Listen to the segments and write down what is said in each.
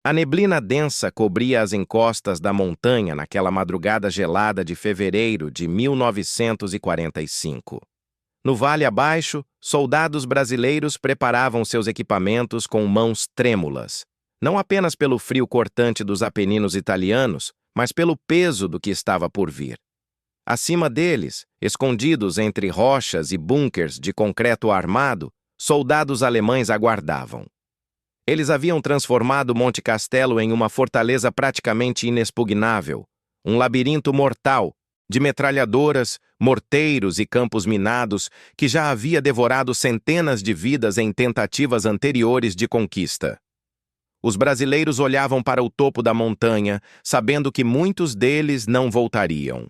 A neblina densa cobria as encostas da montanha naquela madrugada gelada de fevereiro de 1945. No vale abaixo, soldados brasileiros preparavam seus equipamentos com mãos trêmulas, não apenas pelo frio cortante dos Apeninos italianos, mas pelo peso do que estava por vir. Acima deles, escondidos entre rochas e bunkers de concreto armado, soldados alemães aguardavam. Eles haviam transformado Monte Castelo em uma fortaleza praticamente inexpugnável, um labirinto mortal, de metralhadoras, morteiros e campos minados que já havia devorado centenas de vidas em tentativas anteriores de conquista. Os brasileiros olhavam para o topo da montanha, sabendo que muitos deles não voltariam.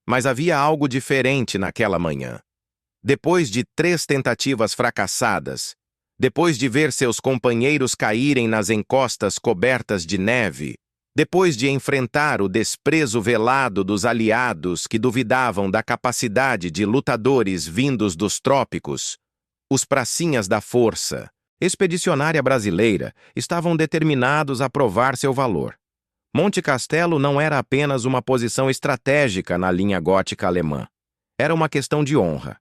Mas havia algo diferente naquela manhã. Depois de 3 tentativas fracassadas, depois de ver seus companheiros caírem nas encostas cobertas de neve, depois de enfrentar o desprezo velado dos aliados que duvidavam da capacidade de lutadores vindos dos trópicos, os pracinhas da Força Expedicionária Brasileira estavam determinados a provar seu valor. Monte Castelo não era apenas uma posição estratégica na linha gótica alemã. Era uma questão de honra.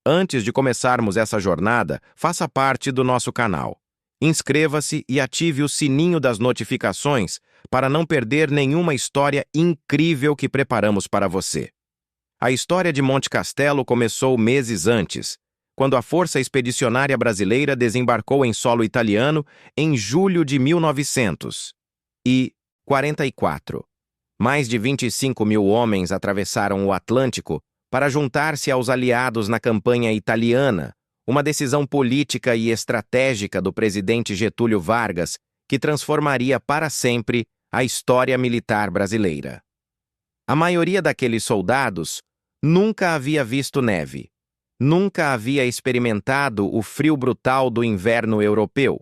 Antes de começarmos essa jornada, faça parte do nosso canal. Inscreva-se e ative o sininho das notificações para não perder nenhuma história incrível que preparamos para você. A história de Monte Castelo começou meses antes, quando a Força Expedicionária Brasileira desembarcou em solo italiano em julho de 1944. Mais de 25 mil homens atravessaram o Atlântico para juntar-se aos aliados na campanha italiana, uma decisão política e estratégica do presidente Getúlio Vargas que transformaria para sempre a história militar brasileira. A maioria daqueles soldados nunca havia visto neve, nunca havia experimentado o frio brutal do inverno europeu,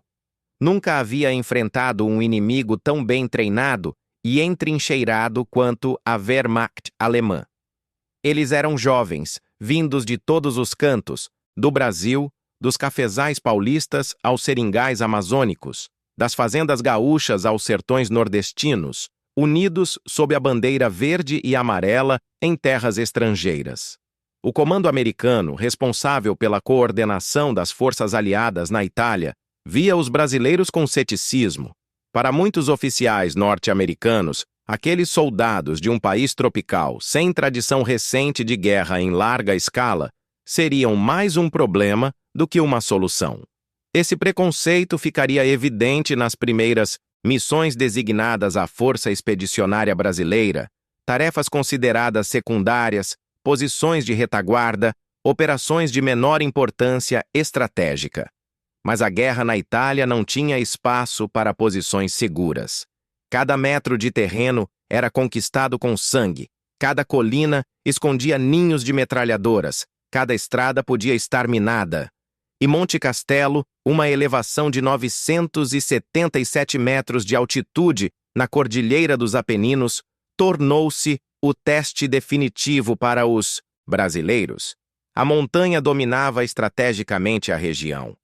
nunca havia enfrentado um inimigo tão bem treinado e entrincheirado quanto a Wehrmacht alemã. Eles eram jovens, vindos de todos os cantos, do Brasil, dos cafezais paulistas aos seringais amazônicos, das fazendas gaúchas aos sertões nordestinos, unidos sob a bandeira verde e amarela em terras estrangeiras. O comando americano, responsável pela coordenação das forças aliadas na Itália, via os brasileiros com ceticismo. Para muitos oficiais norte-americanos, aqueles soldados de um país tropical sem tradição recente de guerra em larga escala seriam mais um problema do que uma solução. Esse preconceito ficaria evidente nas primeiras missões designadas à Força Expedicionária Brasileira, tarefas consideradas secundárias, posições de retaguarda, operações de menor importância estratégica. Mas a guerra na Itália não tinha espaço para posições seguras. Cada metro de terreno era conquistado com sangue, cada colina escondia ninhos de metralhadoras, cada estrada podia estar minada. E Monte Castelo, uma elevação de 977 metros de altitude na Cordilheira dos Apeninos, tornou-se o teste definitivo para os brasileiros. A montanha dominava estrategicamente a região.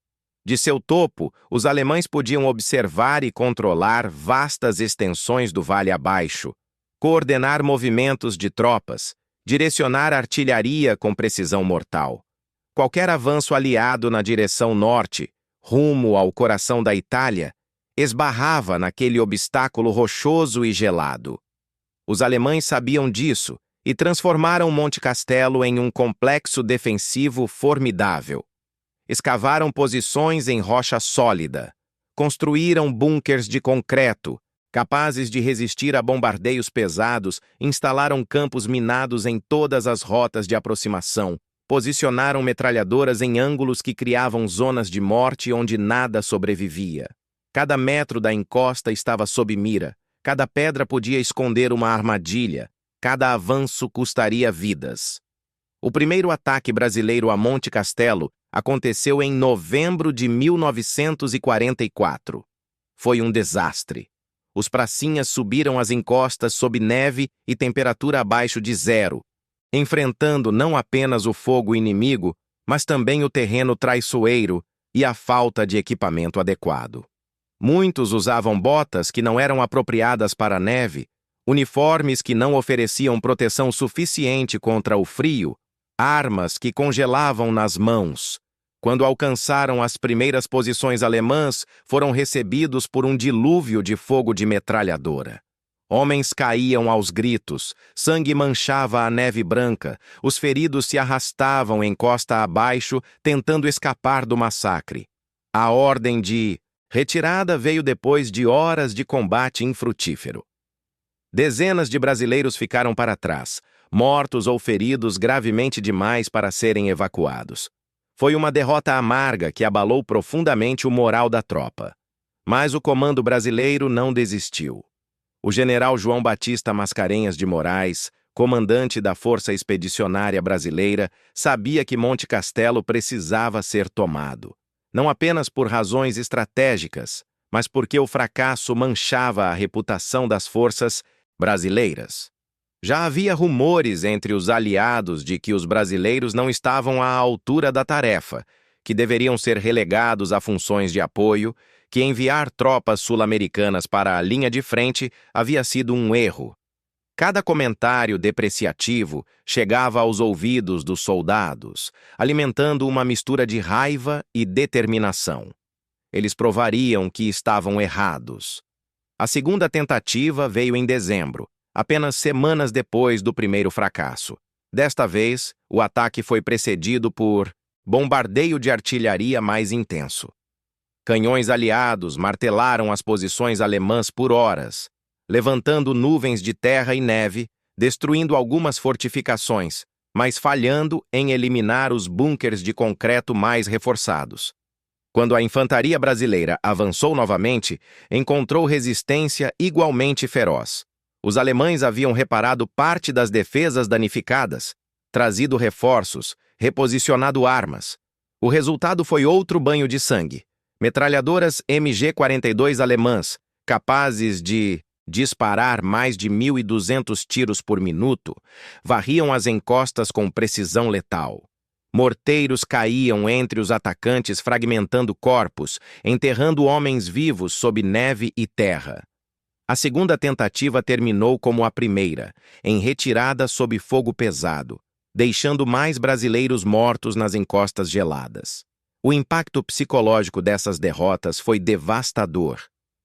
De seu topo, os alemães podiam observar e controlar vastas extensões do vale abaixo, coordenar movimentos de tropas, direcionar artilharia com precisão mortal. Qualquer avanço aliado na direção norte, rumo ao coração da Itália, esbarrava naquele obstáculo rochoso e gelado. Os alemães sabiam disso e transformaram Monte Castelo em um complexo defensivo formidável. Escavaram posições em rocha sólida, construíram bunkers de concreto, capazes de resistir a bombardeios pesados, instalaram campos minados em todas as rotas de aproximação, posicionaram metralhadoras em ângulos que criavam zonas de morte onde nada sobrevivia. Cada metro da encosta estava sob mira, cada pedra podia esconder uma armadilha, cada avanço custaria vidas. O primeiro ataque brasileiro a Monte Castelo aconteceu em novembro de 1944. Foi um desastre. Os pracinhas subiram as encostas sob neve e temperatura abaixo de zero, enfrentando não apenas o fogo inimigo, mas também o terreno traiçoeiro e a falta de equipamento adequado. Muitos usavam botas que não eram apropriadas para a neve, uniformes que não ofereciam proteção suficiente contra o frio, armas que congelavam nas mãos. Quando alcançaram as primeiras posições alemãs, foram recebidos por um dilúvio de fogo de metralhadora. Homens caíam aos gritos, sangue manchava a neve branca, os feridos se arrastavam em costa abaixo, tentando escapar do massacre. A ordem de retirada veio depois de horas de combate infrutífero. Dezenas de brasileiros ficaram para trás, mortos ou feridos gravemente demais para serem evacuados. Foi uma derrota amarga que abalou profundamente o moral da tropa. Mas o comando brasileiro não desistiu. O general João Batista Mascarenhas de Moraes, comandante da Força Expedicionária Brasileira, sabia que Monte Castelo precisava ser tomado. Não apenas por razões estratégicas, mas porque o fracasso manchava a reputação das forças brasileiras. Já havia rumores entre os aliados de que os brasileiros não estavam à altura da tarefa, que deveriam ser relegados a funções de apoio, que enviar tropas sul-americanas para a linha de frente havia sido um erro. Cada comentário depreciativo chegava aos ouvidos dos soldados, alimentando uma mistura de raiva e determinação. Eles provariam que estavam errados. A segunda tentativa veio em dezembro, apenas semanas depois do primeiro fracasso. Desta vez, o ataque foi precedido por bombardeio de artilharia mais intenso. Canhões aliados martelaram as posições alemãs por horas, levantando nuvens de terra e neve, destruindo algumas fortificações, mas falhando em eliminar os bunkers de concreto mais reforçados. Quando a infantaria brasileira avançou novamente, encontrou resistência igualmente feroz. Os alemães haviam reparado parte das defesas danificadas, trazido reforços, reposicionado armas. O resultado foi outro banho de sangue. Metralhadoras MG-42 alemãs, capazes de disparar mais de 1.200 tiros por minuto, varriam as encostas com precisão letal. Morteiros caíam entre os atacantes, fragmentando corpos, enterrando homens vivos sob neve e terra. A segunda tentativa terminou como a primeira, em retirada sob fogo pesado, deixando mais brasileiros mortos nas encostas geladas. O impacto psicológico dessas derrotas foi devastador.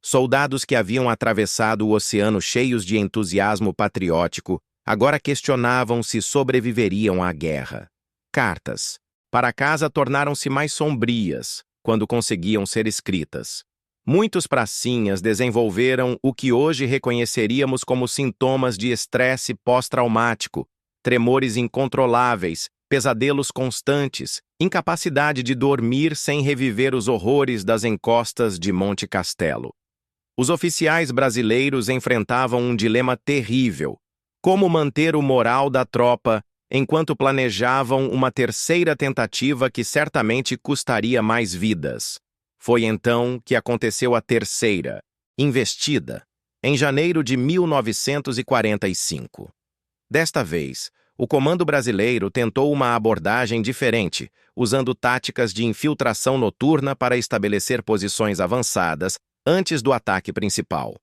Soldados que haviam atravessado o oceano cheios de entusiasmo patriótico agora questionavam se sobreviveriam à guerra. Cartas para casa tornaram-se mais sombrias quando conseguiam ser escritas. Muitos pracinhas desenvolveram o que hoje reconheceríamos como sintomas de estresse pós-traumático, tremores incontroláveis, pesadelos constantes, incapacidade de dormir sem reviver os horrores das encostas de Monte Castelo. Os oficiais brasileiros enfrentavam um dilema terrível: como manter o moral da tropa enquanto planejavam uma terceira tentativa que certamente custaria mais vidas. Foi então que aconteceu a terceira, investida, em janeiro de 1945. Desta vez, o comando brasileiro tentou uma abordagem diferente, usando táticas de infiltração noturna para estabelecer posições avançadas antes do ataque principal.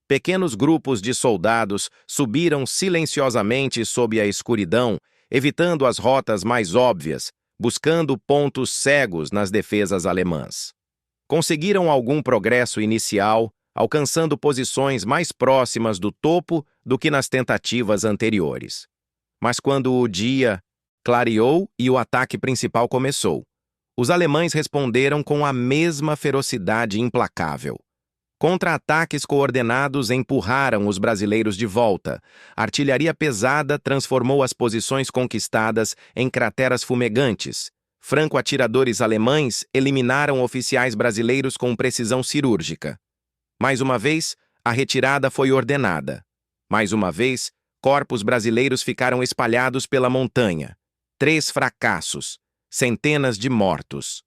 Pequenos grupos de soldados subiram silenciosamente sob a escuridão, evitando as rotas mais óbvias, buscando pontos cegos nas defesas alemãs. Conseguiram algum progresso inicial, alcançando posições mais próximas do topo do que nas tentativas anteriores. Mas quando o dia clareou e o ataque principal começou, os alemães responderam com a mesma ferocidade implacável. Contra-ataques coordenados empurraram os brasileiros de volta. A artilharia pesada transformou as posições conquistadas em crateras fumegantes. Franco-atiradores alemães eliminaram oficiais brasileiros com precisão cirúrgica. Mais uma vez, a retirada foi ordenada. Mais uma vez, corpos brasileiros ficaram espalhados pela montanha. 3 fracassos, centenas de mortos.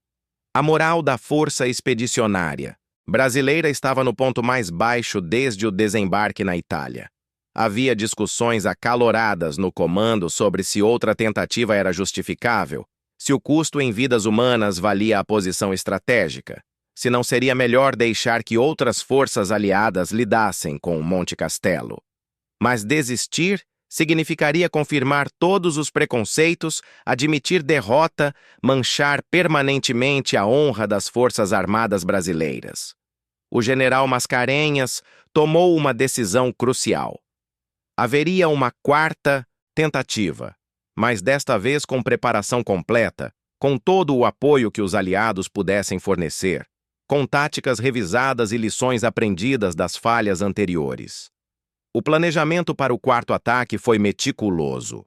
A moral da força expedicionária brasileira estava no ponto mais baixo desde o desembarque na Itália. Havia discussões acaloradas no comando sobre se outra tentativa era justificável, se o custo em vidas humanas valia a posição estratégica. se não seria melhor deixar que outras forças aliadas lidassem com o Monte Castelo. Mas desistir significaria confirmar todos os preconceitos, admitir derrota, manchar permanentemente a honra das Forças Armadas brasileiras. O general Mascarenhas tomou uma decisão crucial. Haveria uma quarta tentativa, mas desta vez com preparação completa, com todo o apoio que os aliados pudessem fornecer, com táticas revisadas e lições aprendidas das falhas anteriores. O planejamento para o quarto ataque foi meticuloso.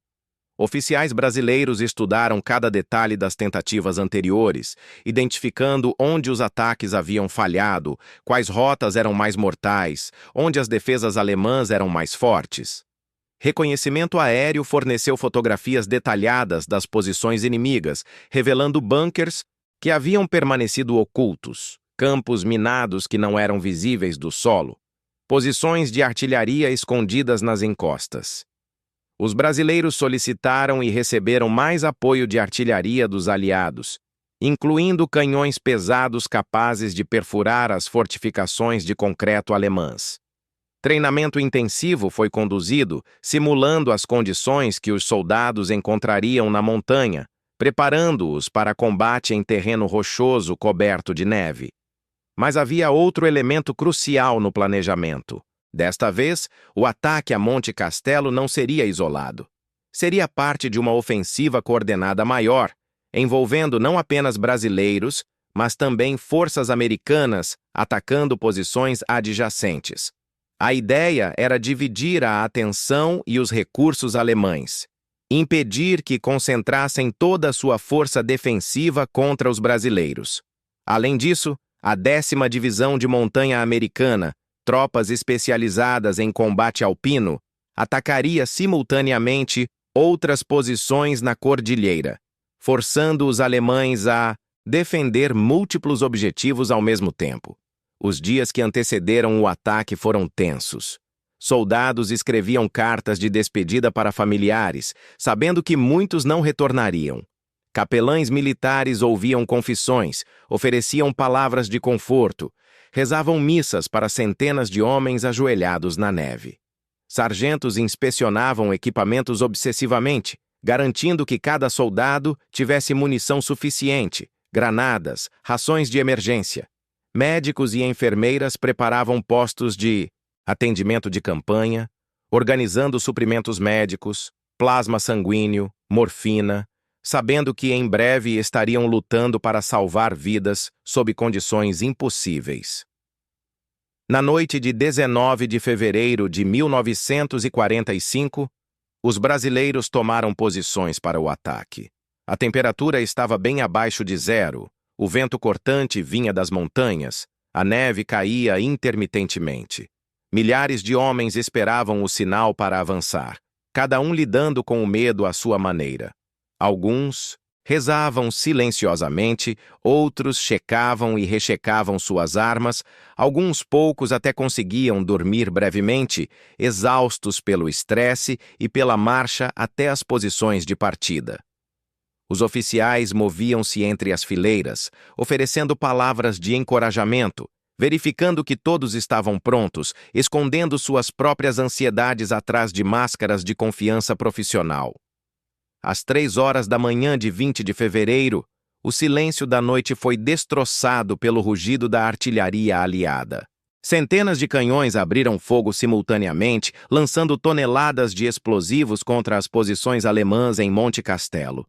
Oficiais brasileiros estudaram cada detalhe das tentativas anteriores, identificando onde os ataques haviam falhado, quais rotas eram mais mortais, onde as defesas alemãs eram mais fortes. Reconhecimento aéreo forneceu fotografias detalhadas das posições inimigas, revelando bunkers que haviam permanecido ocultos, campos minados que não eram visíveis do solo, posições de artilharia escondidas nas encostas. Os brasileiros solicitaram e receberam mais apoio de artilharia dos aliados, incluindo canhões pesados capazes de perfurar as fortificações de concreto alemãs. Treinamento intensivo foi conduzido, simulando as condições que os soldados encontrariam na montanha, preparando-os para combate em terreno rochoso coberto de neve. Mas havia outro elemento crucial no planejamento. Desta vez, o ataque a Monte Castelo não seria isolado. Seria parte de uma ofensiva coordenada maior, envolvendo não apenas brasileiros, mas também forças americanas atacando posições adjacentes. A ideia era dividir a atenção e os recursos alemães, impedir que concentrassem toda a sua força defensiva contra os brasileiros. Além disso, a 10ª Divisão de Montanha Americana, tropas especializadas em combate alpino, atacaria simultaneamente outras posições na cordilheira, forçando os alemães a defender múltiplos objetivos ao mesmo tempo. Os dias que antecederam o ataque foram tensos. Soldados escreviam cartas de despedida para familiares, sabendo que muitos não retornariam. Capelães militares ouviam confissões, ofereciam palavras de conforto, rezavam missas para centenas de homens ajoelhados na neve. Sargentos inspecionavam equipamentos obsessivamente, garantindo que cada soldado tivesse munição suficiente, granadas, rações de emergência. Médicos e enfermeiras preparavam postos de atendimento de campanha, organizando suprimentos médicos, plasma sanguíneo, morfina, sabendo que em breve estariam lutando para salvar vidas sob condições impossíveis. Na noite de 19 de fevereiro de 1945, os brasileiros tomaram posições para o ataque. A temperatura estava bem abaixo de zero. O vento cortante vinha das montanhas, a neve caía intermitentemente. Milhares de homens esperavam o sinal para avançar, cada um lidando com o medo à sua maneira. Alguns rezavam silenciosamente, outros checavam e rechecavam suas armas, alguns poucos até conseguiam dormir brevemente, exaustos pelo estresse e pela marcha até as posições de partida. Os oficiais moviam-se entre as fileiras, oferecendo palavras de encorajamento, verificando que todos estavam prontos, escondendo suas próprias ansiedades atrás de máscaras de confiança profissional. Às 3 horas da manhã de 20 de fevereiro, o silêncio da noite foi destroçado pelo rugido da artilharia aliada. Centenas de canhões abriram fogo simultaneamente, lançando toneladas de explosivos contra as posições alemãs em Monte Castelo.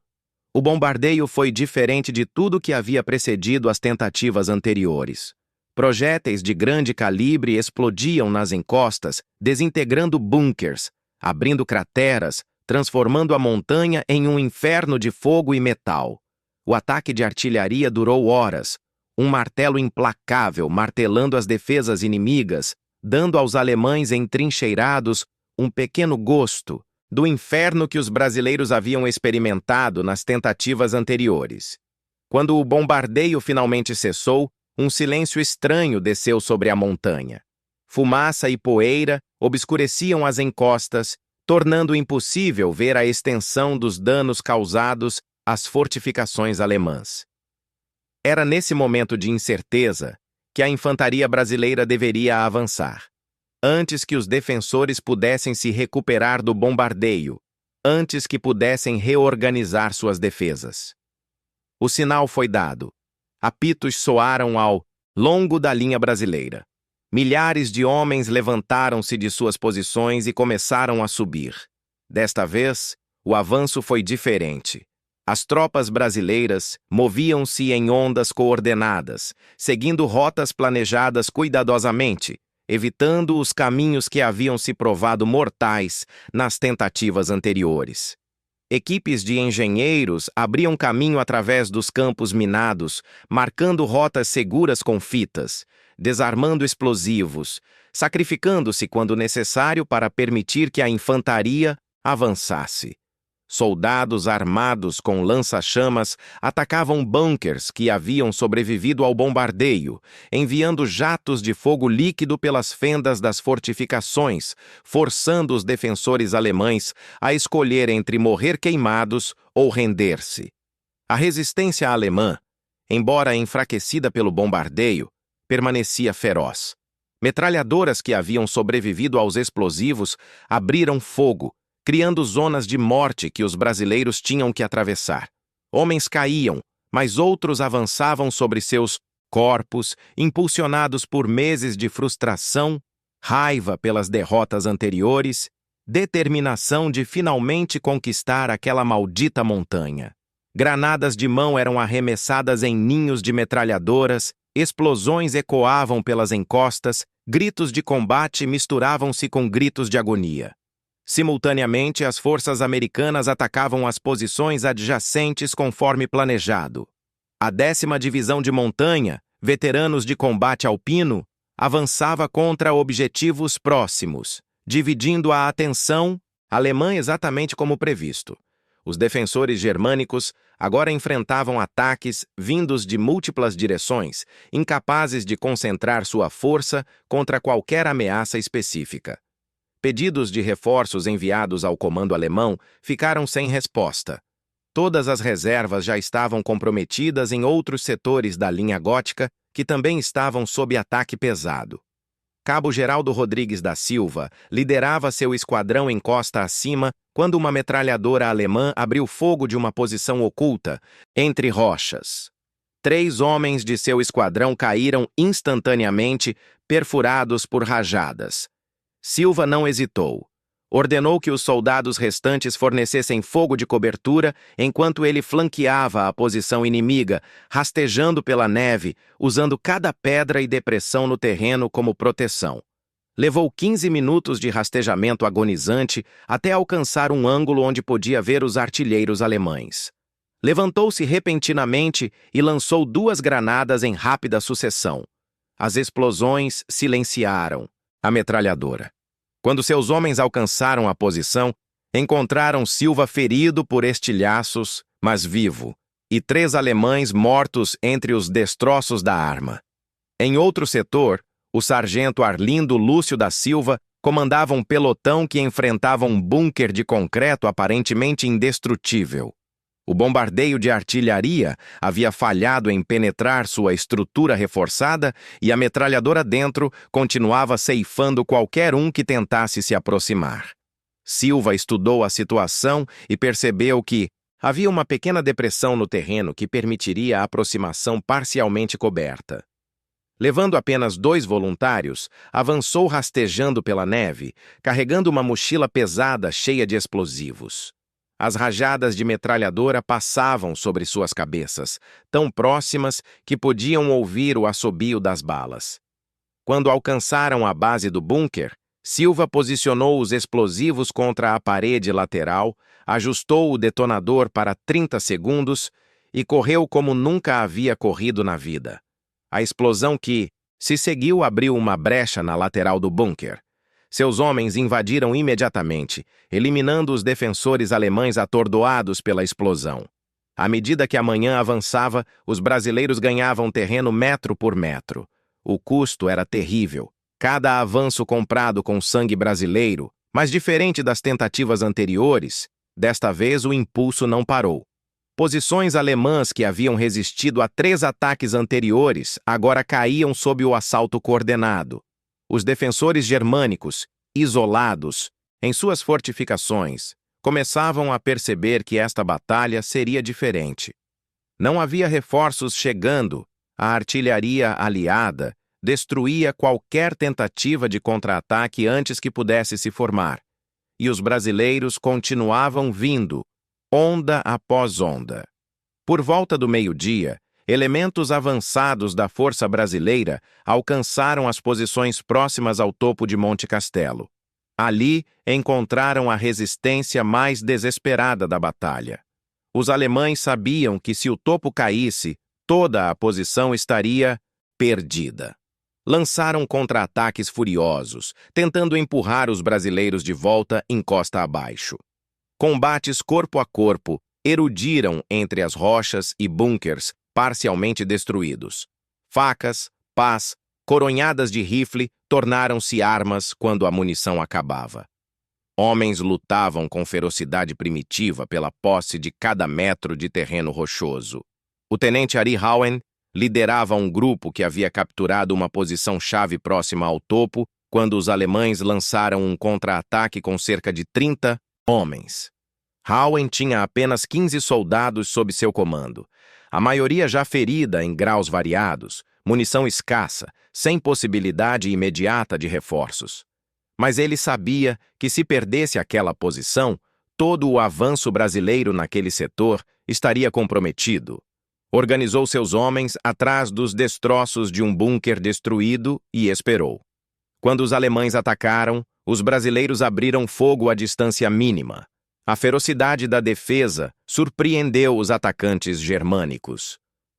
O bombardeio foi diferente de tudo que havia precedido as tentativas anteriores. Projéteis de grande calibre explodiam nas encostas, desintegrando bunkers, abrindo crateras, transformando a montanha em um inferno de fogo e metal. O ataque de artilharia durou horas, um martelo implacável martelando as defesas inimigas, dando aos alemães entrincheirados um pequeno gosto do inferno que os brasileiros haviam experimentado nas tentativas anteriores. Quando o bombardeio finalmente cessou, um silêncio estranho desceu sobre a montanha. Fumaça e poeira obscureciam as encostas, tornando impossível ver a extensão dos danos causados às fortificações alemãs. Era nesse momento de incerteza que a infantaria brasileira deveria avançar, antes que os defensores pudessem se recuperar do bombardeio, antes que pudessem reorganizar suas defesas. O sinal foi dado. Apitos soaram ao longo da linha brasileira. Milhares de homens levantaram-se de suas posições e começaram a subir. Desta vez, o avanço foi diferente. As tropas brasileiras moviam-se em ondas coordenadas, seguindo rotas planejadas cuidadosamente, evitando os caminhos que haviam se provado mortais nas tentativas anteriores. Equipes de engenheiros abriam caminho através dos campos minados, marcando rotas seguras com fitas, desarmando explosivos, sacrificando-se quando necessário para permitir que a infantaria avançasse. Soldados armados com lança-chamas atacavam bunkers que haviam sobrevivido ao bombardeio, enviando jatos de fogo líquido pelas fendas das fortificações, forçando os defensores alemães a escolher entre morrer queimados ou render-se. A resistência alemã, embora enfraquecida pelo bombardeio, permanecia feroz. Metralhadoras que haviam sobrevivido aos explosivos abriram fogo, criando zonas de morte que os brasileiros tinham que atravessar. Homens caíam, mas outros avançavam sobre seus corpos, impulsionados por meses de frustração, raiva pelas derrotas anteriores, determinação de finalmente conquistar aquela maldita montanha. Granadas de mão eram arremessadas em ninhos de metralhadoras, explosões ecoavam pelas encostas, gritos de combate misturavam-se com gritos de agonia. Simultaneamente, as forças americanas atacavam as posições adjacentes conforme planejado. A 10ª Divisão de Montanha, veteranos de combate alpino, avançava contra objetivos próximos, dividindo a atenção alemã exatamente como previsto. Os defensores germânicos agora enfrentavam ataques vindos de múltiplas direções, incapazes de concentrar sua força contra qualquer ameaça específica. Pedidos de reforços enviados ao comando alemão ficaram sem resposta. Todas as reservas já estavam comprometidas em outros setores da linha gótica que também estavam sob ataque pesado. Cabo Geraldo Rodrigues da Silva liderava seu esquadrão em costa acima quando uma metralhadora alemã abriu fogo de uma posição oculta, entre rochas. 3 homens de seu esquadrão caíram instantaneamente, perfurados por rajadas. Silva não hesitou. Ordenou que os soldados restantes fornecessem fogo de cobertura enquanto ele flanqueava a posição inimiga, rastejando pela neve, usando cada pedra e depressão no terreno como proteção. Levou 15 minutos de rastejamento agonizante até alcançar um ângulo onde podia ver os artilheiros alemães. Levantou-se repentinamente e lançou 2 granadas em rápida sucessão. As explosões silenciaram a metralhadora. Quando seus homens alcançaram a posição, encontraram Silva ferido por estilhaços, mas vivo, e 3 alemães mortos entre os destroços da arma. Em outro setor, o sargento Arlindo Lúcio da Silva comandava um pelotão que enfrentava um bunker de concreto aparentemente indestrutível. O bombardeio de artilharia havia falhado em penetrar sua estrutura reforçada e a metralhadora dentro continuava ceifando qualquer um que tentasse se aproximar. Silva estudou a situação e percebeu que havia uma pequena depressão no terreno que permitiria a aproximação parcialmente coberta. Levando apenas 2 voluntários, avançou rastejando pela neve, carregando uma mochila pesada cheia de explosivos. As rajadas de metralhadora passavam sobre suas cabeças, tão próximas que podiam ouvir o assobio das balas. Quando alcançaram a base do bunker, Silva posicionou os explosivos contra a parede lateral, ajustou o detonador para 30 segundos e correu como nunca havia corrido na vida. A explosão que se seguiu abriu uma brecha na lateral do bunker. Seus homens invadiram imediatamente, eliminando os defensores alemães atordoados pela explosão. À medida que a manhã avançava, os brasileiros ganhavam terreno metro por metro. O custo era terrível. Cada avanço comprado com sangue brasileiro, mas diferente das tentativas anteriores, desta vez o impulso não parou. Posições alemãs que haviam resistido a 3 ataques anteriores agora caíam sob o assalto coordenado. Os defensores germânicos, isolados em suas fortificações, começavam a perceber que esta batalha seria diferente. Não havia reforços chegando, a artilharia aliada destruía qualquer tentativa de contra-ataque antes que pudesse se formar, e os brasileiros continuavam vindo, onda após onda. Por volta do meio-dia, elementos avançados da força brasileira alcançaram as posições próximas ao topo de Monte Castelo. Ali encontraram a resistência mais desesperada da batalha. Os alemães sabiam que se o topo caísse, toda a posição estaria perdida. Lançaram contra-ataques furiosos, tentando empurrar os brasileiros de volta em costa abaixo. Combates corpo a corpo erudiram entre as rochas e bunkers parcialmente destruídos. Facas, pás, coronhadas de rifle tornaram-se armas quando a munição acabava. Homens lutavam com ferocidade primitiva pela posse de cada metro de terreno rochoso. O tenente Ari Hauen liderava um grupo que havia capturado uma posição-chave próxima ao topo quando os alemães lançaram um contra-ataque com cerca de 30 homens. Hauen tinha apenas 15 soldados sob seu comando, a maioria já ferida em graus variados, munição escassa, sem possibilidade imediata de reforços. Mas ele sabia que se perdesse aquela posição, todo o avanço brasileiro naquele setor estaria comprometido. Organizou seus homens atrás dos destroços de um bunker destruído e esperou. Quando os alemães atacaram, os brasileiros abriram fogo à distância mínima. A ferocidade da defesa surpreendeu os atacantes germânicos.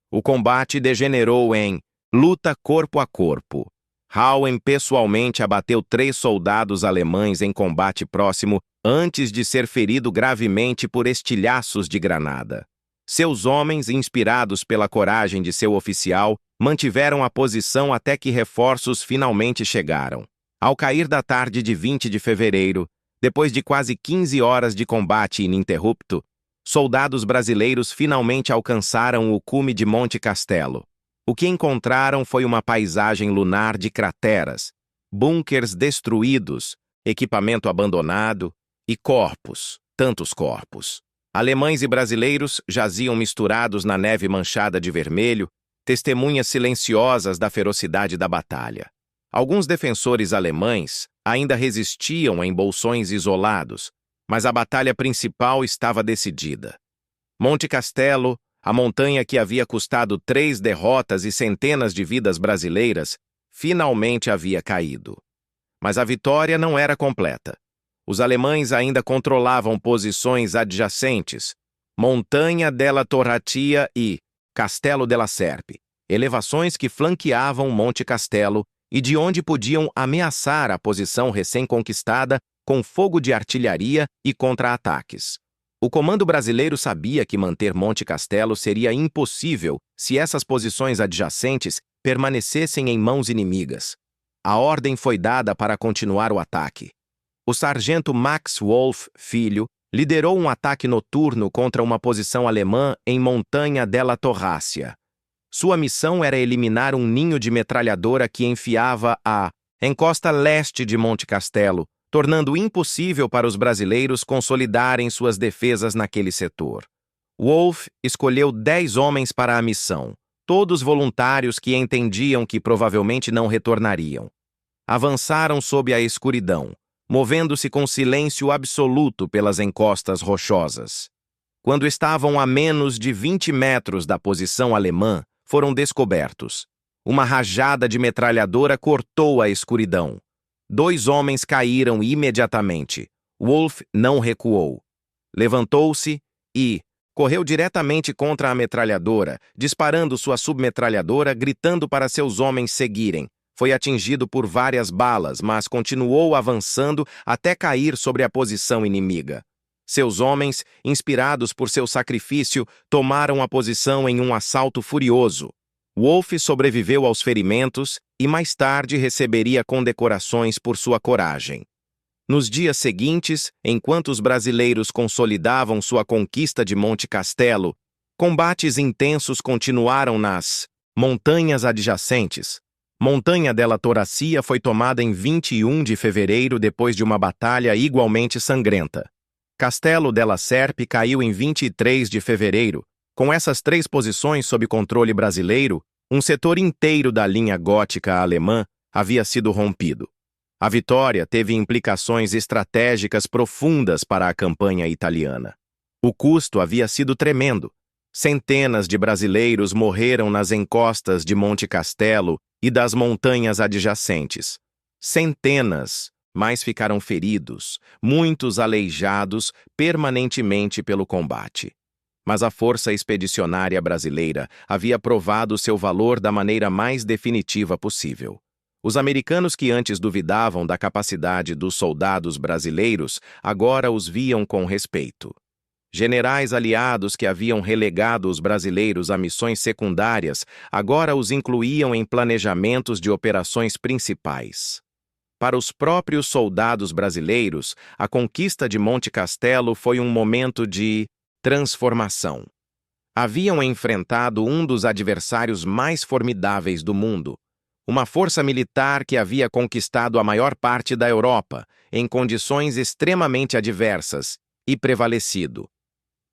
O combate degenerou em luta corpo a corpo. Hauen pessoalmente abateu 3 soldados alemães em combate próximo antes de ser ferido gravemente por estilhaços de granada. Seus homens, inspirados pela coragem de seu oficial, mantiveram a posição até que reforços finalmente chegaram. Ao cair da tarde de 20 de fevereiro, depois de quase 15 horas de combate ininterrupto, soldados brasileiros finalmente alcançaram o cume de Monte Castelo. O que encontraram foi uma paisagem lunar de crateras, bunkers destruídos, equipamento abandonado e corpos, tantos corpos. Alemães e brasileiros jaziam misturados na neve manchada de vermelho, testemunhas silenciosas da ferocidade da batalha. Alguns defensores alemães ainda resistiam em bolsões isolados, mas a batalha principal estava decidida. Monte Castelo, a montanha que havia custado 3 derrotas e centenas de vidas brasileiras, finalmente havia caído. Mas a vitória não era completa. Os alemães ainda controlavam posições adjacentes, Montanha della Torratia e Castelo della Serpe, elevações que flanqueavam Monte Castelo e de onde podiam ameaçar a posição recém-conquistada com fogo de artilharia e contra-ataques. O comando brasileiro sabia que manter Monte Castelo seria impossível se essas posições adjacentes permanecessem em mãos inimigas. A ordem foi dada para continuar o ataque. O sargento Max Wolff, filho, liderou um ataque noturno contra uma posição alemã em Montanha della Torrácia. Sua missão era eliminar um ninho de metralhadora que enfiava a encosta leste de Monte Castelo, tornando impossível para os brasileiros consolidarem suas defesas naquele setor. Wolff escolheu 10 homens para a missão, todos voluntários que entendiam que provavelmente não retornariam. Avançaram sob a escuridão, movendo-se com silêncio absoluto pelas encostas rochosas. Quando estavam a menos de 20 metros da posição alemã, foram descobertos. Uma rajada de metralhadora cortou a escuridão. 2 homens caíram imediatamente. Wolff não recuou. Levantou-se e correu diretamente contra a metralhadora, disparando sua submetralhadora, gritando para seus homens seguirem. Foi atingido por várias balas, mas continuou avançando até cair sobre a posição inimiga. Seus homens, inspirados por seu sacrifício, tomaram a posição em um assalto furioso. Wolff sobreviveu aos ferimentos e mais tarde receberia condecorações por sua coragem. Nos dias seguintes, enquanto os brasileiros consolidavam sua conquista de Monte Castelo, Combates intensos continuaram nas montanhas adjacentes. Montanha della Toracia foi tomada em 21 de fevereiro depois de uma batalha igualmente sangrenta. Castelo della Serpe caiu em 23 de fevereiro. Com essas três posições sob controle brasileiro, um setor inteiro da linha gótica alemã havia sido rompido. A vitória teve implicações estratégicas profundas para a campanha italiana. O custo havia sido tremendo. Centenas de brasileiros morreram nas encostas de Monte Castelo e das montanhas adjacentes. Centenas, mas ficaram feridos, muitos aleijados permanentemente pelo combate. Mas a força expedicionária brasileira havia provado seu valor da maneira mais definitiva possível. Os americanos que antes duvidavam da capacidade dos soldados brasileiros agora os viam com respeito. Generais aliados que haviam relegado os brasileiros a missões secundárias agora os incluíam em planejamentos de operações principais. Para os próprios soldados brasileiros, a conquista de Monte Castelo foi um momento de transformação. Haviam enfrentado um dos adversários mais formidáveis do mundo, uma força militar que havia conquistado a maior parte da Europa, em condições extremamente adversas, e prevalecido.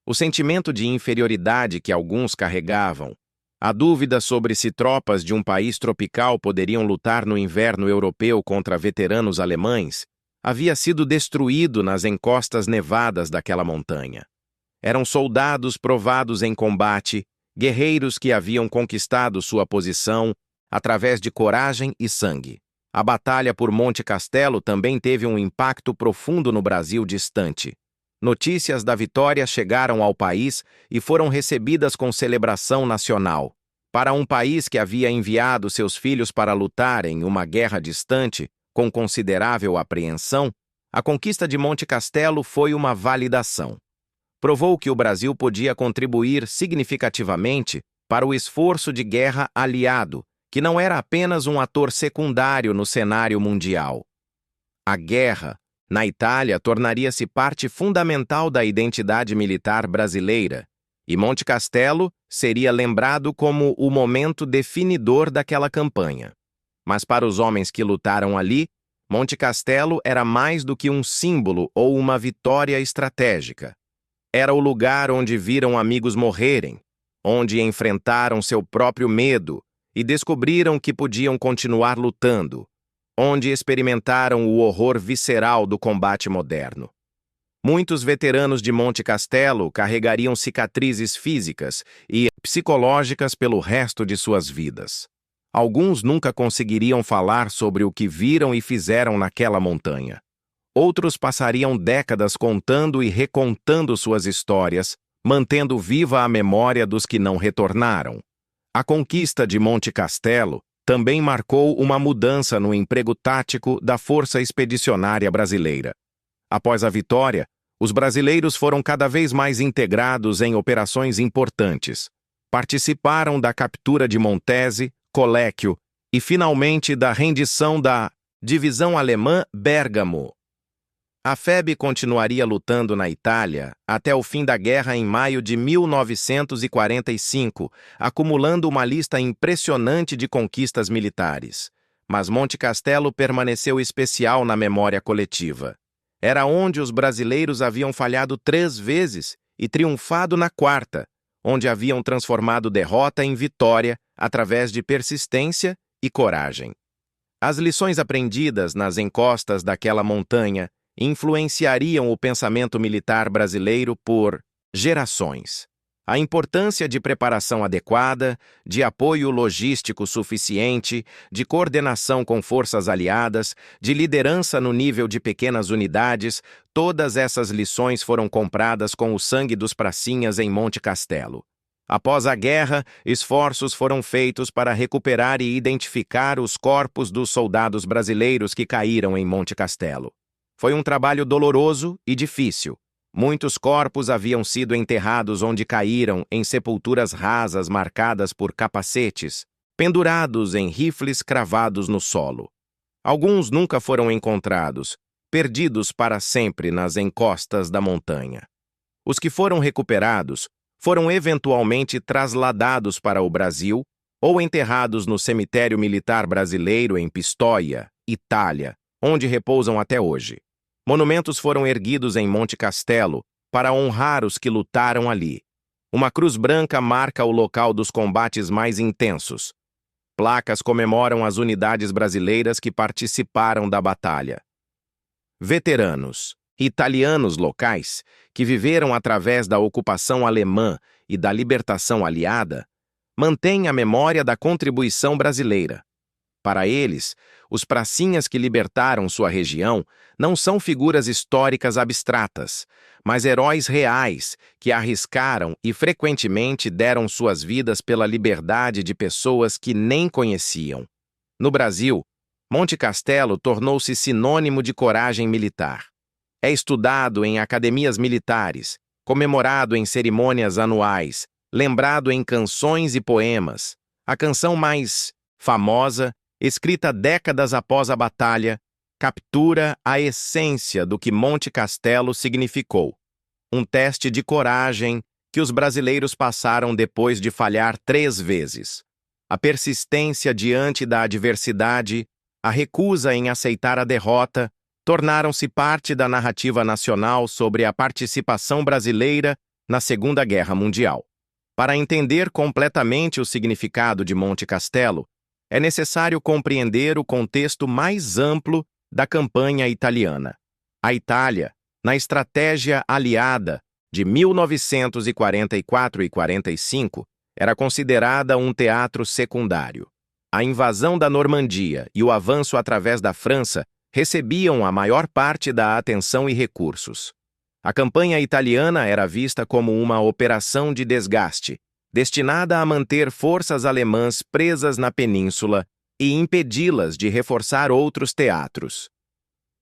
O sentimento de inferioridade que alguns carregavam, a dúvida sobre se tropas de um país tropical poderiam lutar no inverno europeu contra veteranos alemães, havia sido destruído nas encostas nevadas daquela montanha. Eram soldados provados em combate, guerreiros que haviam conquistado sua posição através de coragem e sangue. A batalha por Monte Castelo também teve um impacto profundo no Brasil distante. Notícias da vitória chegaram ao país e foram recebidas com celebração nacional. Para um país que havia enviado seus filhos para lutar em uma guerra distante, com considerável apreensão, a conquista de Monte Castelo foi uma validação. Provou que o Brasil podia contribuir significativamente para o esforço de guerra aliado, que não era apenas um ator secundário no cenário mundial. A guerra, na Itália, tornaria-se parte fundamental da identidade militar brasileira, e Monte Castelo seria lembrado como o momento definidor daquela campanha. Mas para os homens que lutaram ali, Monte Castelo era mais do que um símbolo ou uma vitória estratégica. Era o lugar onde viram amigos morrerem, onde enfrentaram seu próprio medo e descobriram que podiam continuar lutando, onde experimentaram o horror visceral do combate moderno. Muitos veteranos de Monte Castelo carregariam cicatrizes físicas e psicológicas pelo resto de suas vidas. Alguns nunca conseguiriam falar sobre o que viram e fizeram naquela montanha. Outros passariam décadas contando e recontando suas histórias, mantendo viva a memória dos que não retornaram. A conquista de Monte Castelo também marcou uma mudança no emprego tático da Força Expedicionária Brasileira. Após a vitória, os brasileiros foram cada vez mais integrados em operações importantes. Participaram da captura de Montese, Coléquio e, finalmente, da rendição da Divisão Alemã Bérgamo. A FEB continuaria lutando na Itália até o fim da guerra em maio de 1945, acumulando uma lista impressionante de conquistas militares. Mas Monte Castelo permaneceu especial na memória coletiva. Era onde os brasileiros haviam falhado 3 vezes e triunfado na quarta, onde haviam transformado derrota em vitória através de persistência e coragem. As lições aprendidas nas encostas daquela montanha influenciariam o pensamento militar brasileiro por gerações. A importância de preparação adequada, de apoio logístico suficiente, de coordenação com forças aliadas, de liderança no nível de pequenas unidades, todas essas lições foram compradas com o sangue dos pracinhas em Monte Castelo. Após a guerra, esforços foram feitos para recuperar e identificar os corpos dos soldados brasileiros que caíram em Monte Castelo. Foi um trabalho doloroso e difícil. Muitos corpos haviam sido enterrados onde caíram, em sepulturas rasas marcadas por capacetes, pendurados em rifles cravados no solo. Alguns nunca foram encontrados, perdidos para sempre nas encostas da montanha. Os que foram recuperados foram eventualmente trasladados para o Brasil ou enterrados no Cemitério Militar Brasileiro em Pistoia, Itália, onde repousam até hoje. Monumentos foram erguidos em Monte Castelo para honrar os que lutaram ali. Uma cruz branca marca o local dos combates mais intensos. Placas comemoram as unidades brasileiras que participaram da batalha. Veteranos, italianos locais, que viveram através da ocupação alemã e da libertação aliada, mantêm a memória da contribuição brasileira. Para eles, os pracinhas que libertaram sua região não são figuras históricas abstratas, mas heróis reais que arriscaram e frequentemente deram suas vidas pela liberdade de pessoas que nem conheciam. No Brasil, Monte Castelo tornou-se sinônimo de coragem militar. É estudado em academias militares, comemorado em cerimônias anuais, lembrado em canções e poemas. A canção mais famosa, escrita décadas após a batalha, captura a essência do que Monte Castelo significou. Um teste de coragem que os brasileiros passaram depois de falhar 3 vezes. A persistência diante da adversidade, a recusa em aceitar a derrota, tornaram-se parte da narrativa nacional sobre a participação brasileira na Segunda Guerra Mundial. Para entender completamente o significado de Monte Castelo, é necessário compreender o contexto mais amplo da campanha italiana. A Itália, na estratégia aliada de 1944 e 45, era considerada um teatro secundário. A invasão da Normandia e o avanço através da França recebiam a maior parte da atenção e recursos. A campanha italiana era vista como uma operação de desgaste, destinada a manter forças alemãs presas na península e impedi-las de reforçar outros teatros.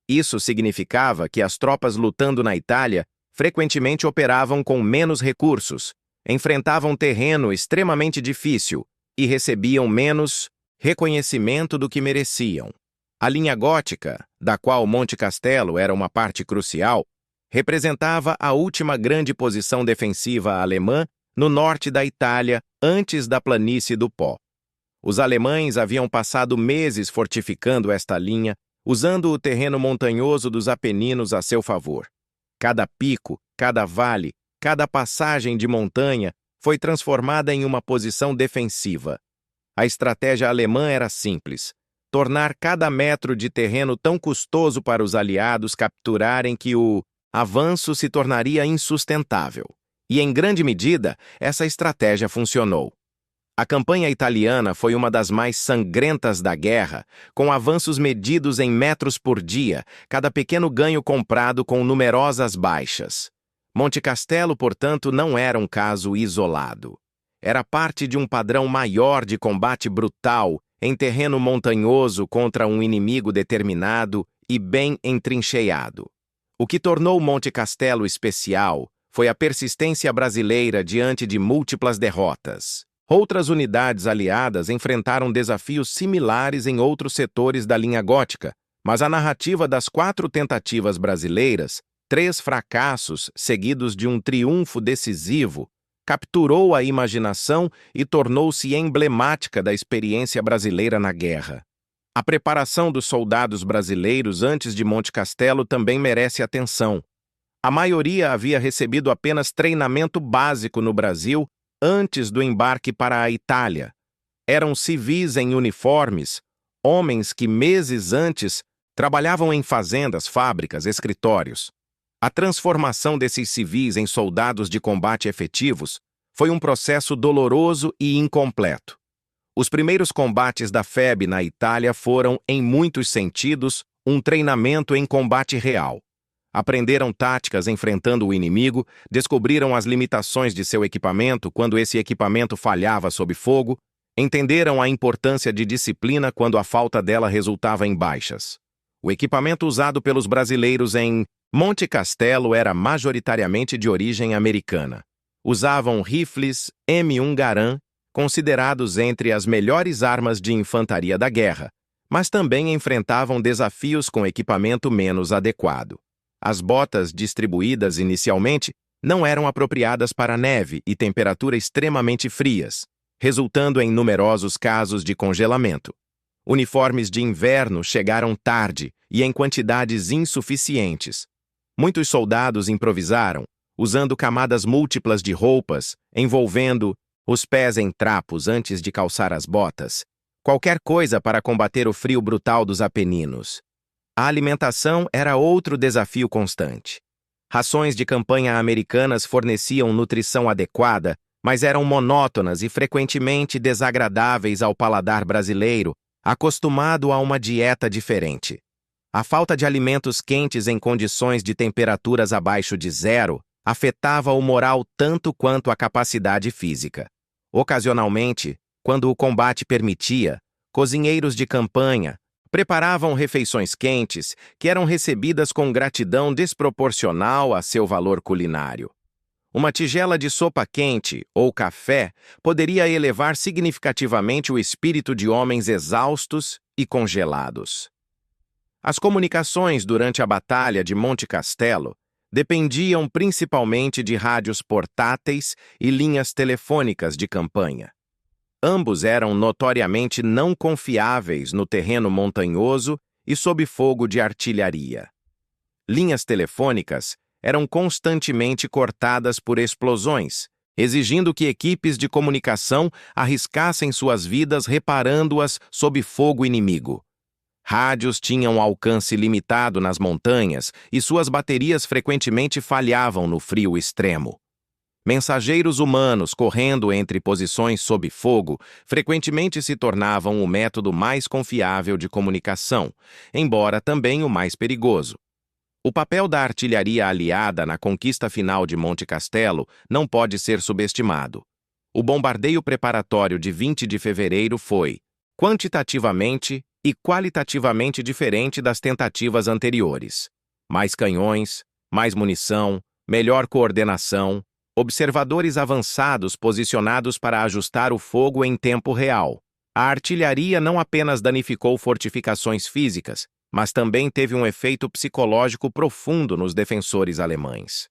Isso significava que as tropas lutando na Itália frequentemente operavam com menos recursos, enfrentavam terreno extremamente difícil e recebiam menos reconhecimento do que mereciam. A linha gótica, da qual Monte Castelo era uma parte crucial, representava a última grande posição defensiva alemã no norte da Itália, antes da planície do Pó. Os alemães haviam passado meses fortificando esta linha, usando o terreno montanhoso dos Apeninos a seu favor. Cada pico, cada vale, cada passagem de montanha foi transformada em uma posição defensiva. A estratégia alemã era simples: tornar cada metro de terreno tão custoso para os aliados capturarem que o avanço se tornaria insustentável. E, em grande medida, essa estratégia funcionou. A campanha italiana foi uma das mais sangrentas da guerra, com avanços medidos em metros por dia, cada pequeno ganho comprado com numerosas baixas. Monte Castelo, portanto, não era um caso isolado. Era parte de um padrão maior de combate brutal em terreno montanhoso contra um inimigo determinado e bem entrincheado. O que tornou Monte Castelo especial foi a persistência brasileira diante de múltiplas derrotas. Outras unidades aliadas enfrentaram desafios similares em outros setores da linha gótica, mas a narrativa das 4 tentativas brasileiras, 3 fracassos seguidos de um triunfo decisivo, capturou a imaginação e tornou-se emblemática da experiência brasileira na guerra. A preparação dos soldados brasileiros antes de Monte Castelo também merece atenção. A maioria havia recebido apenas treinamento básico no Brasil antes do embarque para a Itália. Eram civis em uniformes, homens que meses antes trabalhavam em fazendas, fábricas, escritórios. A transformação desses civis em soldados de combate efetivos foi um processo doloroso e incompleto. Os primeiros combates da FEB na Itália foram, em muitos sentidos, um treinamento em combate real. Aprenderam táticas enfrentando o inimigo, descobriram as limitações de seu equipamento quando esse equipamento falhava sob fogo, entenderam a importância de disciplina quando a falta dela resultava em baixas. O equipamento usado pelos brasileiros em Monte Castelo era majoritariamente de origem americana. Usavam rifles M1 Garand, considerados entre as melhores armas de infantaria da guerra, mas também enfrentavam desafios com equipamento menos adequado. As botas distribuídas inicialmente não eram apropriadas para neve e temperatura extremamente frias, resultando em numerosos casos de congelamento. Uniformes de inverno chegaram tarde e em quantidades insuficientes. Muitos soldados improvisaram, usando camadas múltiplas de roupas, envolvendo os pés em trapos antes de calçar as botas. Qualquer coisa para combater o frio brutal dos Apeninos. A alimentação era outro desafio constante. Rações de campanha americanas forneciam nutrição adequada, mas eram monótonas e frequentemente desagradáveis ao paladar brasileiro, acostumado a uma dieta diferente. A falta de alimentos quentes em condições de temperaturas abaixo de zero afetava o moral tanto quanto a capacidade física. Ocasionalmente, quando o combate permitia, cozinheiros de campanha preparavam refeições quentes que eram recebidas com gratidão desproporcional a seu valor culinário. Uma tigela de sopa quente ou café poderia elevar significativamente o espírito de homens exaustos e congelados. As comunicações durante a Batalha de Monte Castelo dependiam principalmente de rádios portáteis e linhas telefônicas de campanha. Ambos eram notoriamente não confiáveis no terreno montanhoso e sob fogo de artilharia. Linhas telefônicas eram constantemente cortadas por explosões, exigindo que equipes de comunicação arriscassem suas vidas reparando-as sob fogo inimigo. Rádios tinham alcance limitado nas montanhas e suas baterias frequentemente falhavam no frio extremo. Mensageiros humanos correndo entre posições sob fogo frequentemente se tornavam o método mais confiável de comunicação, embora também o mais perigoso. O papel da artilharia aliada na conquista final de Monte Castelo não pode ser subestimado. O bombardeio preparatório de 20 de fevereiro foi, quantitativamente e qualitativamente diferente das tentativas anteriores. Mais canhões, mais munição, melhor coordenação, observadores avançados posicionados para ajustar o fogo em tempo real. A artilharia não apenas danificou fortificações físicas, mas também teve um efeito psicológico profundo nos defensores alemães.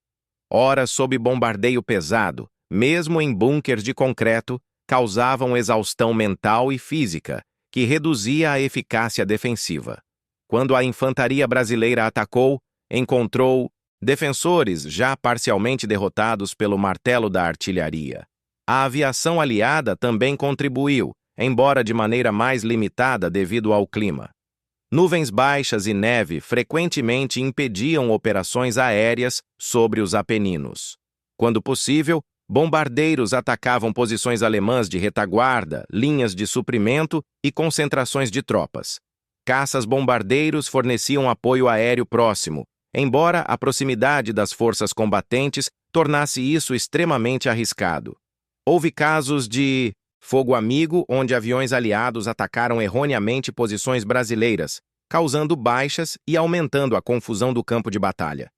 Horas sob bombardeio pesado, mesmo em bunkers de concreto, causavam exaustão mental e física, que reduzia a eficácia defensiva. Quando a infantaria brasileira atacou, encontrou defensores já parcialmente derrotados pelo martelo da artilharia. A aviação aliada também contribuiu, embora de maneira mais limitada devido ao clima. Nuvens baixas e neve frequentemente impediam operações aéreas sobre os Apeninos. Quando possível, bombardeiros atacavam posições alemãs de retaguarda, linhas de suprimento e concentrações de tropas. Caças-bombardeiros forneciam apoio aéreo próximo, embora a proximidade das forças combatentes tornasse isso extremamente arriscado. Houve casos de fogo amigo onde aviões aliados atacaram erroneamente posições brasileiras, causando baixas e aumentando a confusão do campo de batalha.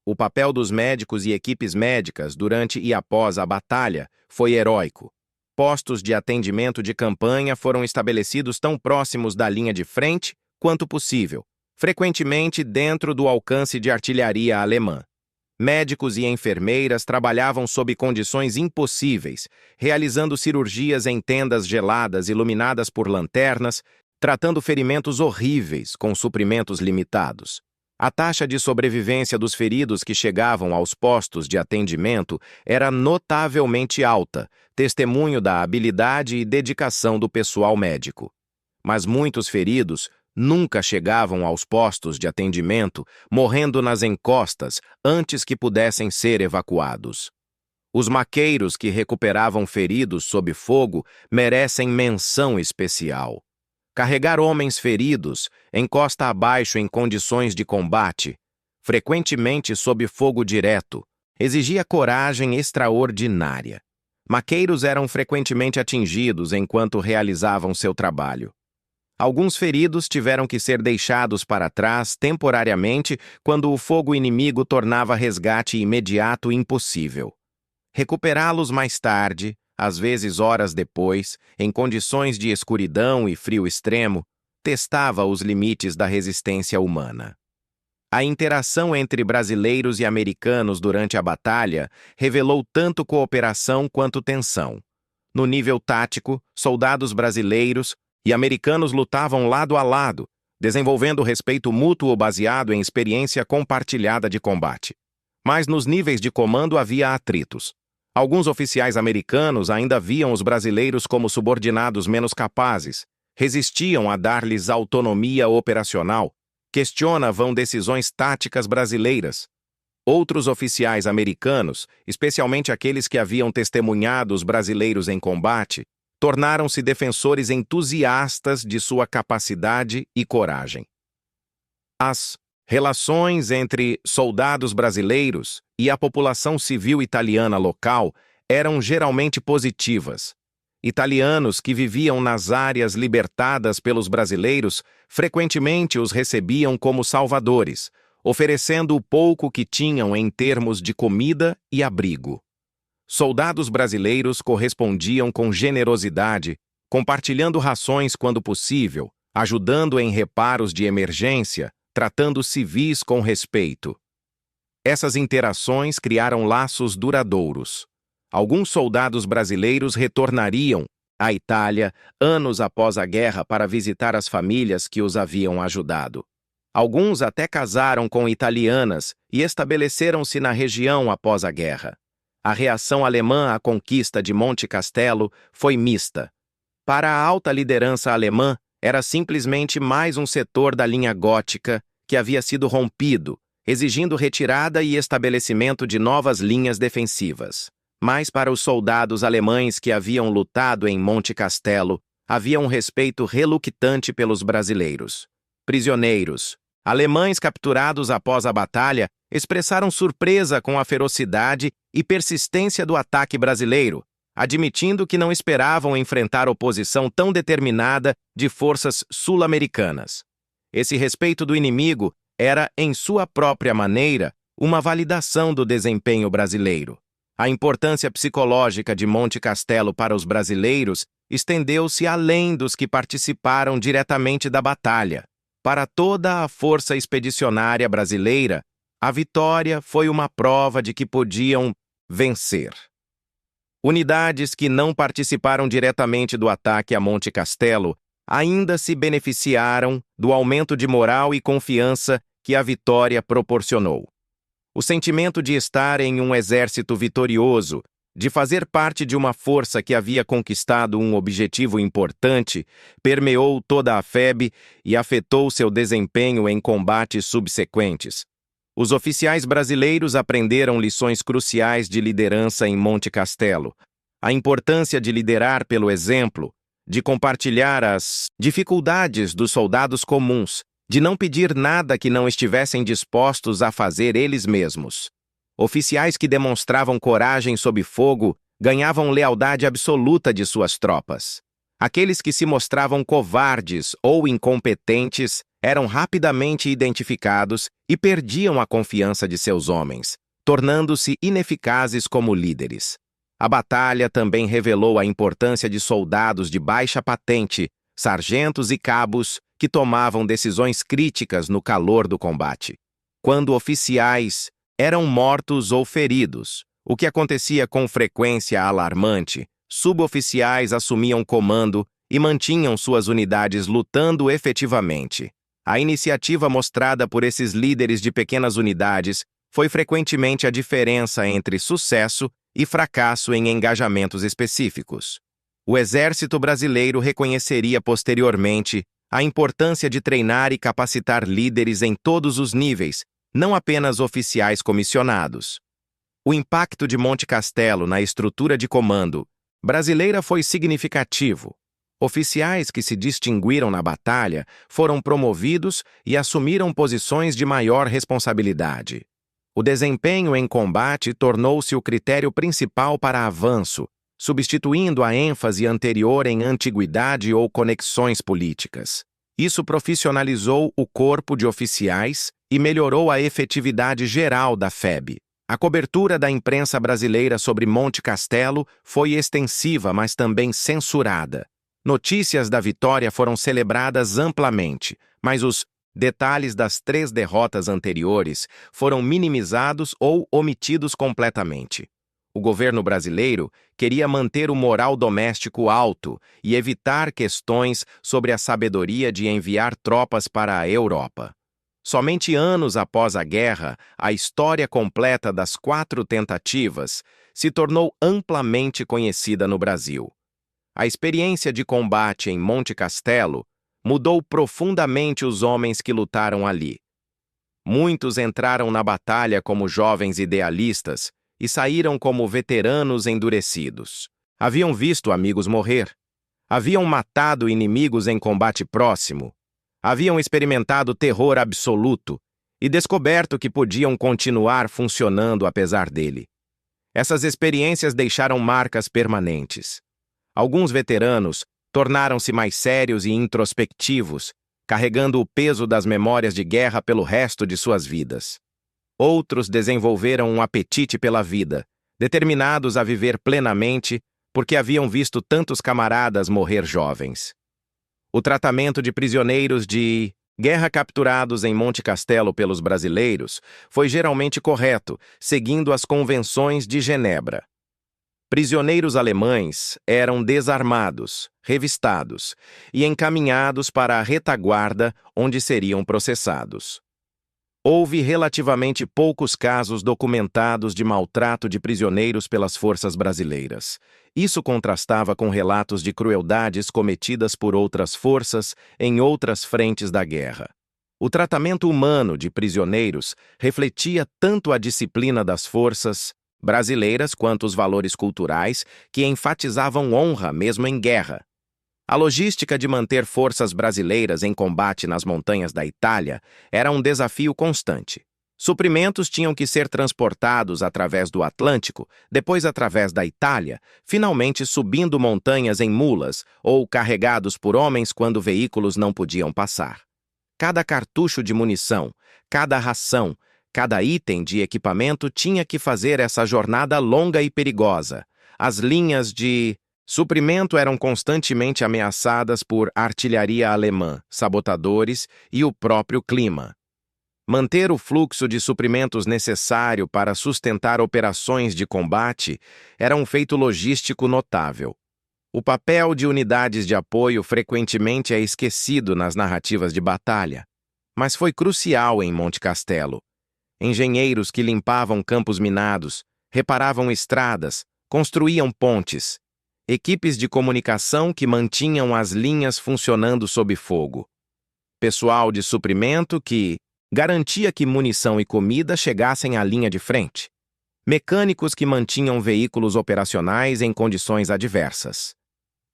O papel dos médicos e equipes médicas durante e após a batalha foi heróico. Postos de atendimento de campanha foram estabelecidos tão próximos da linha de frente quanto possível, frequentemente dentro do alcance de artilharia alemã. Médicos e enfermeiras trabalhavam sob condições impossíveis, realizando cirurgias em tendas geladas iluminadas por lanternas, tratando ferimentos horríveis com suprimentos limitados. A taxa de sobrevivência dos feridos que chegavam aos postos de atendimento era notavelmente alta, testemunho da habilidade e dedicação do pessoal médico. Mas muitos feridos nunca chegavam aos postos de atendimento, morrendo nas encostas antes que pudessem ser evacuados. Os maqueiros que recuperavam feridos sob fogo merecem menção especial. Carregar homens feridos, encosta abaixo em condições de combate, frequentemente sob fogo direto, exigia coragem extraordinária. Maqueiros eram frequentemente atingidos enquanto realizavam seu trabalho. Alguns feridos tiveram que ser deixados para trás temporariamente quando o fogo inimigo tornava resgate imediato impossível. Recuperá-los mais tarde, às vezes horas depois, em condições de escuridão e frio extremo, testava os limites da resistência humana. A interação entre brasileiros e americanos durante a batalha revelou tanto cooperação quanto tensão. No nível tático, soldados brasileiros e americanos lutavam lado a lado, desenvolvendo respeito mútuo baseado em experiência compartilhada de combate. Mas nos níveis de comando havia atritos. Alguns oficiais americanos ainda viam os brasileiros como subordinados menos capazes, resistiam a dar-lhes autonomia operacional, questionavam decisões táticas brasileiras. Outros oficiais americanos, especialmente aqueles que haviam testemunhado os brasileiros em combate, tornaram-se defensores entusiastas de sua capacidade e coragem. As relações entre soldados brasileiros e a população civil italiana local eram geralmente positivas. Italianos que viviam nas áreas libertadas pelos brasileiros frequentemente os recebiam como salvadores, oferecendo o pouco que tinham em termos de comida e abrigo. Soldados brasileiros correspondiam com generosidade, compartilhando rações quando possível, ajudando em reparos de emergência, tratando civis com respeito. Essas interações criaram laços duradouros. Alguns soldados brasileiros retornariam à Itália anos após a guerra para visitar as famílias que os haviam ajudado. Alguns até casaram com italianas e estabeleceram-se na região após a guerra. A reação alemã à conquista de Monte Castelo foi mista. Para a alta liderança alemã, era simplesmente mais um setor da linha gótica que havia sido rompido, exigindo retirada e estabelecimento de novas linhas defensivas. Mas para os soldados alemães que haviam lutado em Monte Castelo, havia um respeito reluctante pelos brasileiros. Prisioneiros, alemães capturados após a batalha, expressaram surpresa com a ferocidade e persistência do ataque brasileiro, admitindo que não esperavam enfrentar oposição tão determinada de forças sul-americanas. Esse respeito do inimigo era, em sua própria maneira, uma validação do desempenho brasileiro. A importância psicológica de Monte Castelo para os brasileiros estendeu-se além dos que participaram diretamente da batalha. Para toda a força expedicionária brasileira, a vitória foi uma prova de que podiam vencer. Unidades que não participaram diretamente do ataque a Monte Castelo ainda se beneficiaram do aumento de moral e confiança que a vitória proporcionou. O sentimento de estar em um exército vitorioso, de fazer parte de uma força que havia conquistado um objetivo importante, permeou toda a FEB e afetou seu desempenho em combates subsequentes. Os oficiais brasileiros aprenderam lições cruciais de liderança em Monte Castelo. A importância de liderar pelo exemplo, de compartilhar as dificuldades dos soldados comuns, de não pedir nada que não estivessem dispostos a fazer eles mesmos. Oficiais que demonstravam coragem sob fogo ganhavam lealdade absoluta de suas tropas. Aqueles que se mostravam covardes ou incompetentes eram rapidamente identificados e perdiam a confiança de seus homens, tornando-se ineficazes como líderes. A batalha também revelou a importância de soldados de baixa patente, sargentos e cabos, que tomavam decisões críticas no calor do combate. Quando oficiais eram mortos ou feridos, o que acontecia com frequência alarmante, suboficiais assumiam comando e mantinham suas unidades lutando efetivamente. A iniciativa mostrada por esses líderes de pequenas unidades foi frequentemente a diferença entre sucesso e fracasso em engajamentos específicos. O Exército Brasileiro reconheceria posteriormente a importância de treinar e capacitar líderes em todos os níveis, não apenas oficiais comissionados. O impacto de Monte Castelo na estrutura de comando brasileira foi significativo. Oficiais que se distinguiram na batalha foram promovidos e assumiram posições de maior responsabilidade. O desempenho em combate tornou-se o critério principal para avanço, substituindo a ênfase anterior em antiguidade ou conexões políticas. Isso profissionalizou o corpo de oficiais e melhorou a efetividade geral da FEB. A cobertura da imprensa brasileira sobre Monte Castelo foi extensiva, mas também censurada. Notícias da vitória foram celebradas amplamente, mas os detalhes das 3 derrotas anteriores foram minimizados ou omitidos completamente. O governo brasileiro queria manter o moral doméstico alto e evitar questões sobre a sabedoria de enviar tropas para a Europa. Somente anos após a guerra, a história completa das 4 tentativas se tornou amplamente conhecida no Brasil. A experiência de combate em Monte Castelo mudou profundamente os homens que lutaram ali. Muitos entraram na batalha como jovens idealistas e saíram como veteranos endurecidos. Haviam visto amigos morrer. Haviam matado inimigos em combate próximo. Haviam experimentado terror absoluto e descoberto que podiam continuar funcionando apesar dele. Essas experiências deixaram marcas permanentes. Alguns veteranos tornaram-se mais sérios e introspectivos, carregando o peso das memórias de guerra pelo resto de suas vidas. Outros desenvolveram um apetite pela vida, determinados a viver plenamente porque haviam visto tantos camaradas morrer jovens. O tratamento de prisioneiros de guerra capturados em Monte Castelo pelos brasileiros foi geralmente correto, seguindo as convenções de Genebra. Prisioneiros alemães eram desarmados, revistados e encaminhados para a retaguarda onde seriam processados. Houve relativamente poucos casos documentados de maltrato de prisioneiros pelas forças brasileiras. Isso contrastava com relatos de crueldades cometidas por outras forças em outras frentes da guerra. O tratamento humano de prisioneiros refletia tanto a disciplina das forças brasileiras quanto os valores culturais que enfatizavam honra mesmo em guerra. A logística de manter forças brasileiras em combate nas montanhas da Itália era um desafio constante. Suprimentos tinham que ser transportados através do Atlântico, depois através da Itália, finalmente subindo montanhas em mulas ou carregados por homens quando veículos não podiam passar. Cada cartucho de munição, cada ração, cada item de equipamento tinha que fazer essa jornada longa e perigosa. As linhas de suprimento eram constantemente ameaçadas por artilharia alemã, sabotadores e o próprio clima. Manter o fluxo de suprimentos necessário para sustentar operações de combate era um feito logístico notável. O papel de unidades de apoio frequentemente é esquecido nas narrativas de batalha, mas foi crucial em Monte Castelo. Engenheiros que limpavam campos minados, reparavam estradas, construíam pontes. Equipes de comunicação que mantinham as linhas funcionando sob fogo. Pessoal de suprimento que garantia que munição e comida chegassem à linha de frente. Mecânicos que mantinham veículos operacionais em condições adversas.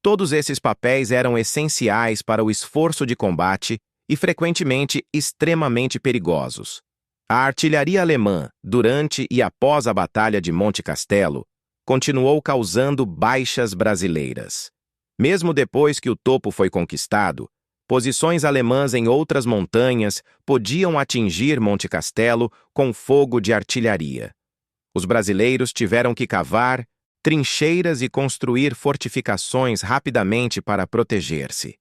Todos esses papéis eram essenciais para o esforço de combate e frequentemente extremamente perigosos. A artilharia alemã, durante e após a Batalha de Monte Castelo, continuou causando baixas brasileiras. Mesmo depois que o topo foi conquistado, posições alemãs em outras montanhas podiam atingir Monte Castelo com fogo de artilharia. Os brasileiros tiveram que cavar trincheiras e construir fortificações rapidamente para proteger-se.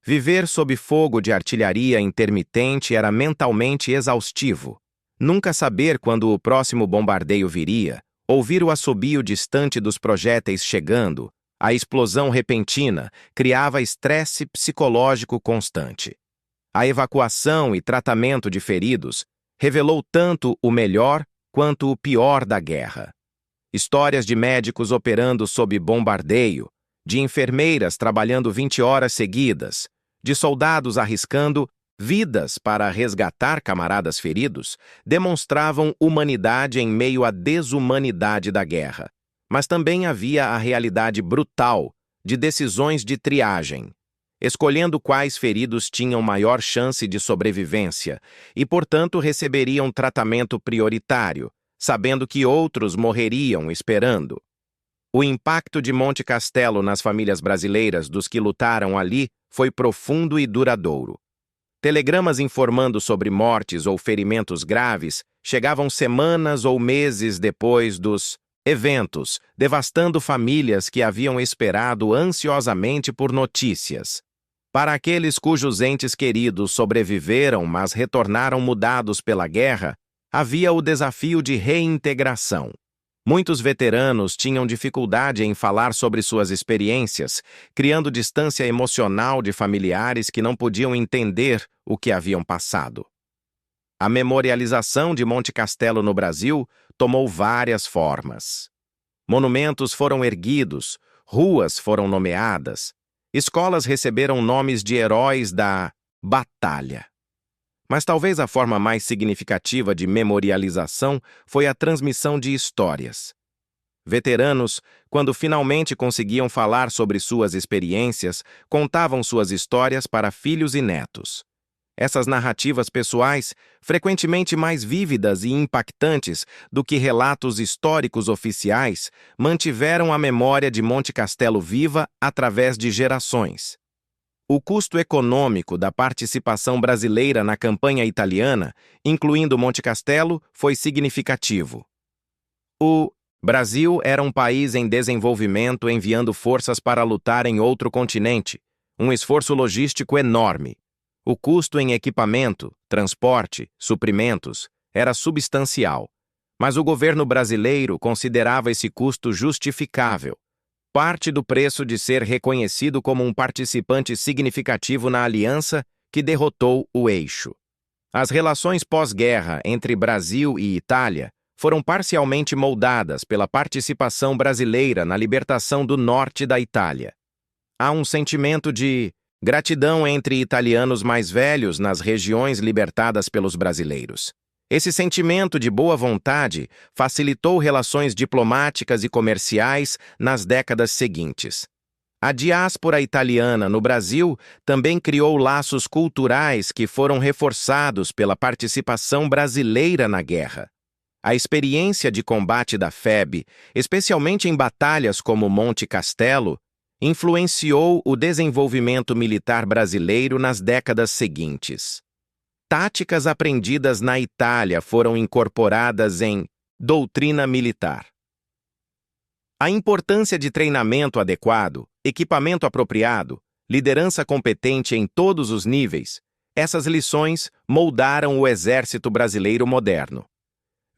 Viver sob fogo de artilharia intermitente era mentalmente exaustivo. Nunca saber quando o próximo bombardeio viria, ouvir o assobio distante dos projéteis chegando, a explosão repentina, criava estresse psicológico constante. A evacuação e tratamento de feridos revelou tanto o melhor quanto o pior da guerra. Histórias de médicos operando sob bombardeio, de enfermeiras trabalhando 20 horas seguidas, de soldados arriscando vidas para resgatar camaradas feridos, demonstravam humanidade em meio à desumanidade da guerra. Mas também havia a realidade brutal de decisões de triagem, escolhendo quais feridos tinham maior chance de sobrevivência e, portanto, receberiam tratamento prioritário, sabendo que outros morreriam esperando. O impacto de Monte Castelo nas famílias brasileiras dos que lutaram ali foi profundo e duradouro. Telegramas informando sobre mortes ou ferimentos graves chegavam semanas ou meses depois dos eventos, devastando famílias que haviam esperado ansiosamente por notícias. Para aqueles cujos entes queridos sobreviveram, mas retornaram mudados pela guerra, havia o desafio de reintegração. Muitos veteranos tinham dificuldade em falar sobre suas experiências, criando distância emocional de familiares que não podiam entender o que haviam passado. A memorialização de Monte Castelo no Brasil tomou várias formas. Monumentos foram erguidos, ruas foram nomeadas, escolas receberam nomes de heróis da batalha. Mas talvez a forma mais significativa de memorialização foi a transmissão de histórias. Veteranos, quando finalmente conseguiam falar sobre suas experiências, contavam suas histórias para filhos e netos. Essas narrativas pessoais, frequentemente mais vívidas e impactantes do que relatos históricos oficiais, mantiveram a memória de Monte Castelo viva através de gerações. O custo econômico da participação brasileira na campanha italiana, incluindo Monte Castelo, foi significativo. O Brasil era um país em desenvolvimento enviando forças para lutar em outro continente, um esforço logístico enorme. O custo em equipamento, transporte, suprimentos era substancial, mas o governo brasileiro considerava esse custo justificável, parte do preço de ser reconhecido como um participante significativo na aliança que derrotou o Eixo. As relações pós-guerra entre Brasil e Itália foram parcialmente moldadas pela participação brasileira na libertação do norte da Itália. Há um sentimento de gratidão entre italianos mais velhos nas regiões libertadas pelos brasileiros. Esse sentimento de boa vontade facilitou relações diplomáticas e comerciais nas décadas seguintes. A diáspora italiana no Brasil também criou laços culturais que foram reforçados pela participação brasileira na guerra. A experiência de combate da FEB, especialmente em batalhas como Monte Castelo, influenciou o desenvolvimento militar brasileiro nas décadas seguintes. Táticas aprendidas na Itália foram incorporadas em doutrina militar. A importância de treinamento adequado, equipamento apropriado, liderança competente em todos os níveis, essas lições moldaram o exército brasileiro moderno.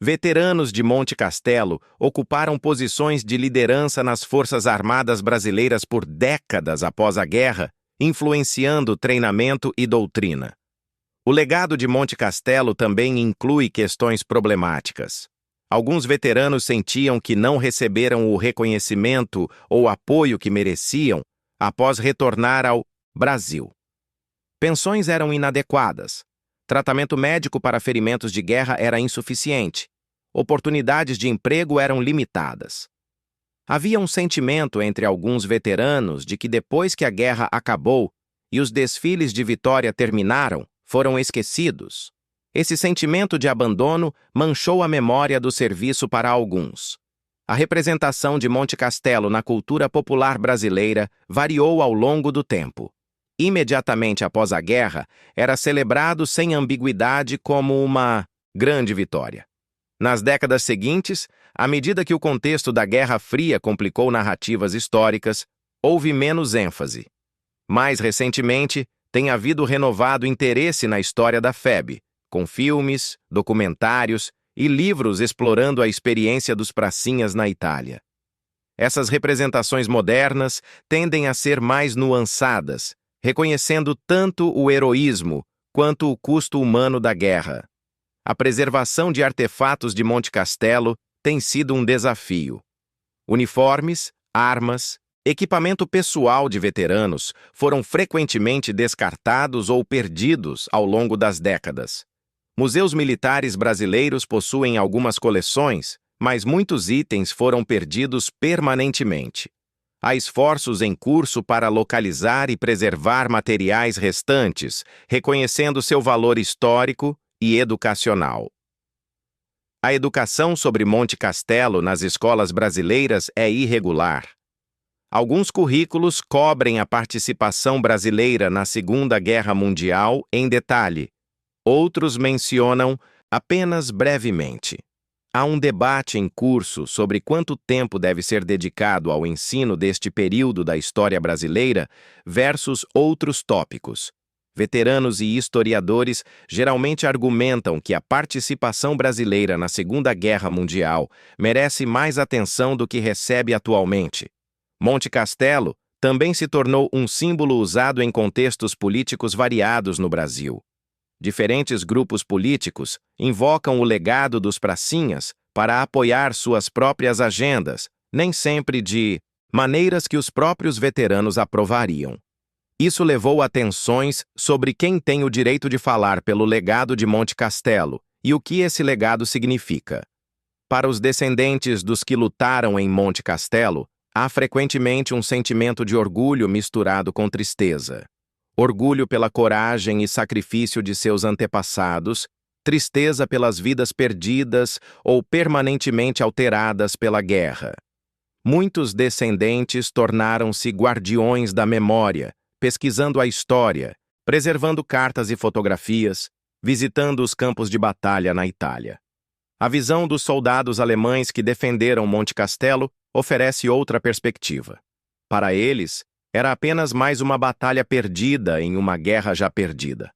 Veteranos de Monte Castelo ocuparam posições de liderança nas Forças Armadas brasileiras por décadas após a guerra, influenciando treinamento e doutrina. O legado de Monte Castelo também inclui questões problemáticas. Alguns veteranos sentiam que não receberam o reconhecimento ou apoio que mereciam após retornar ao Brasil. Pensões eram inadequadas. Tratamento médico para ferimentos de guerra era insuficiente. Oportunidades de emprego eram limitadas. Havia um sentimento entre alguns veteranos de que depois que a guerra acabou e os desfiles de vitória terminaram, foram esquecidos. Esse sentimento de abandono manchou a memória do serviço para alguns. A representação de Monte Castelo na cultura popular brasileira variou ao longo do tempo. Imediatamente após a guerra, era celebrado sem ambiguidade como uma grande vitória. Nas décadas seguintes, à medida que o contexto da Guerra Fria complicou narrativas históricas, houve menos ênfase. Mais recentemente, tem havido renovado interesse na história da FEB, com filmes, documentários e livros explorando a experiência dos pracinhas na Itália. Essas representações modernas tendem a ser mais nuançadas, reconhecendo tanto o heroísmo quanto o custo humano da guerra. A preservação de artefatos de Monte Castelo tem sido um desafio. Uniformes, armas, equipamento pessoal de veteranos foram frequentemente descartados ou perdidos ao longo das décadas. Museus militares brasileiros possuem algumas coleções, mas muitos itens foram perdidos permanentemente. Há esforços em curso para localizar e preservar materiais restantes, reconhecendo seu valor histórico e educacional. A educação sobre Monte Castelo nas escolas brasileiras é irregular. Alguns currículos cobrem a participação brasileira na Segunda Guerra Mundial em detalhe. Outros mencionam apenas brevemente. Há um debate em curso sobre quanto tempo deve ser dedicado ao ensino deste período da história brasileira versus outros tópicos. Veteranos e historiadores geralmente argumentam que a participação brasileira na Segunda Guerra Mundial merece mais atenção do que recebe atualmente. Monte Castelo também se tornou um símbolo usado em contextos políticos variados no Brasil. Diferentes grupos políticos invocam o legado dos pracinhas para apoiar suas próprias agendas, nem sempre de maneiras que os próprios veteranos aprovariam. Isso levou a tensões sobre quem tem o direito de falar pelo legado de Monte Castelo e o que esse legado significa. Para os descendentes dos que lutaram em Monte Castelo, há frequentemente um sentimento de orgulho misturado com tristeza. Orgulho pela coragem e sacrifício de seus antepassados, tristeza pelas vidas perdidas ou permanentemente alteradas pela guerra. Muitos descendentes tornaram-se guardiões da memória, pesquisando a história, preservando cartas e fotografias, visitando os campos de batalha na Itália. A visão dos soldados alemães que defenderam Monte Castelo oferece outra perspectiva. Para eles, era apenas mais uma batalha perdida em uma guerra já perdida.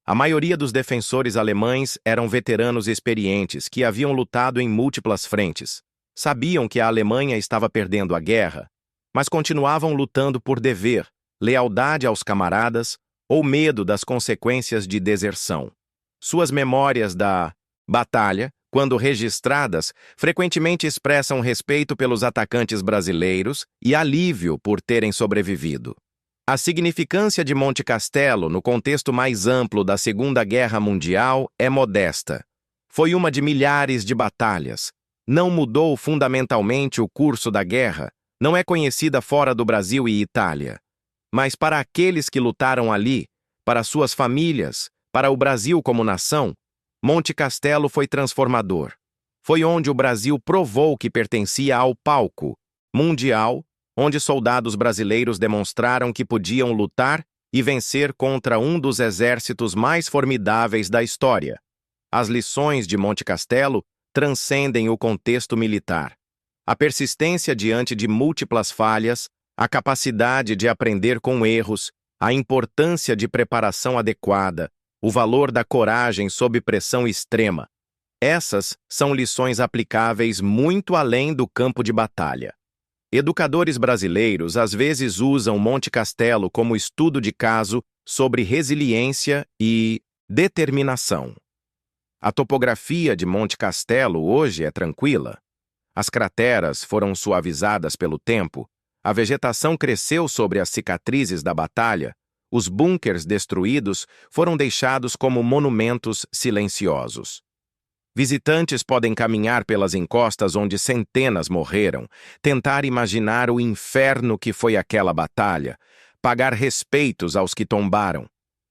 A maioria dos defensores alemães eram veteranos experientes que haviam lutado em múltiplas frentes. Sabiam que a Alemanha estava perdendo a guerra, mas continuavam lutando por dever, lealdade aos camaradas ou medo das consequências de deserção. Suas memórias da batalha, quando registradas, frequentemente expressam respeito pelos atacantes brasileiros e alívio por terem sobrevivido. A significância de Monte Castelo no contexto mais amplo da Segunda Guerra Mundial é modesta. Foi uma de milhares de batalhas. Não mudou fundamentalmente o curso da guerra, não é conhecida fora do Brasil e Itália. Mas para aqueles que lutaram ali, para suas famílias, para o Brasil como nação, Monte Castelo foi transformador. Foi onde o Brasil provou que pertencia ao palco mundial, onde soldados brasileiros demonstraram que podiam lutar e vencer contra um dos exércitos mais formidáveis da história. As lições de Monte Castelo transcendem o contexto militar. A persistência diante de múltiplas falhas, a capacidade de aprender com erros, a importância de preparação adequada, o valor da coragem sob pressão extrema. Essas são lições aplicáveis muito além do campo de batalha. Educadores brasileiros às vezes usam Monte Castelo como estudo de caso sobre resiliência e determinação. A topografia de Monte Castelo hoje é tranquila. As crateras foram suavizadas pelo tempo, a vegetação cresceu sobre as cicatrizes da batalha, os bunkers destruídos foram deixados como monumentos silenciosos. Visitantes podem caminhar pelas encostas onde centenas morreram, tentar imaginar o inferno que foi aquela batalha, pagar respeitos aos que tombaram.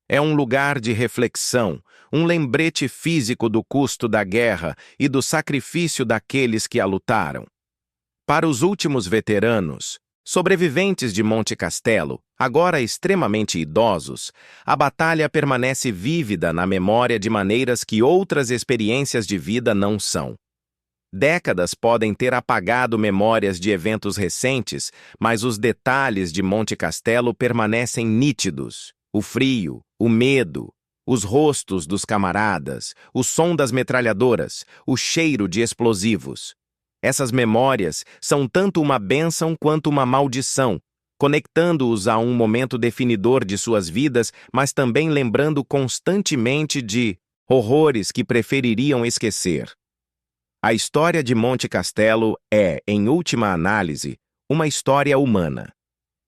É um lugar de reflexão, um lembrete físico do custo da guerra e do sacrifício daqueles que a lutaram. Para os últimos veteranos, sobreviventes de Monte Castelo, agora extremamente idosos, a batalha permanece vívida na memória de maneiras que outras experiências de vida não são. Décadas podem ter apagado memórias de eventos recentes, mas os detalhes de Monte Castelo permanecem nítidos. O frio, o medo, os rostos dos camaradas, o som das metralhadoras, o cheiro de explosivos. Essas memórias são tanto uma bênção quanto uma maldição, conectando-os a um momento definidor de suas vidas, mas também lembrando constantemente de horrores que prefeririam esquecer. A história de Monte Castelo é, em última análise, uma história humana.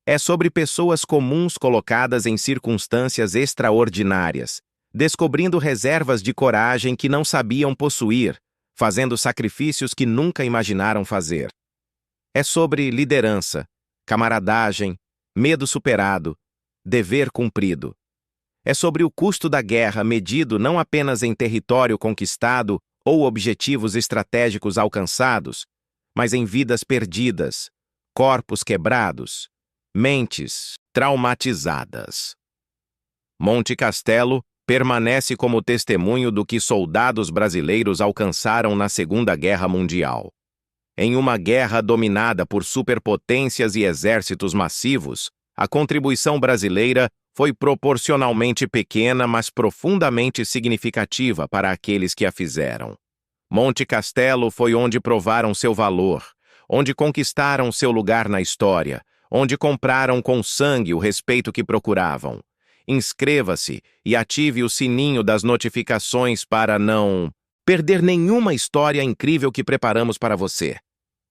É sobre pessoas comuns colocadas em circunstâncias extraordinárias, descobrindo reservas de coragem que não sabiam possuir, fazendo sacrifícios que nunca imaginaram fazer. É sobre liderança, camaradagem, medo superado, dever cumprido. É sobre o custo da guerra medido não apenas em território conquistado ou objetivos estratégicos alcançados, mas em vidas perdidas, corpos quebrados, mentes traumatizadas. Monte Castelo permanece como testemunho do que soldados brasileiros alcançaram na Segunda Guerra Mundial. Em uma guerra dominada por superpotências e exércitos massivos, a contribuição brasileira foi proporcionalmente pequena, mas profundamente significativa para aqueles que a fizeram. Monte Castelo foi onde provaram seu valor, onde conquistaram seu lugar na história, onde compraram com sangue o respeito que procuravam. Inscreva-se e ative o sininho das notificações para não perder nenhuma história incrível que preparamos para você.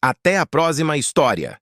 Até a próxima história!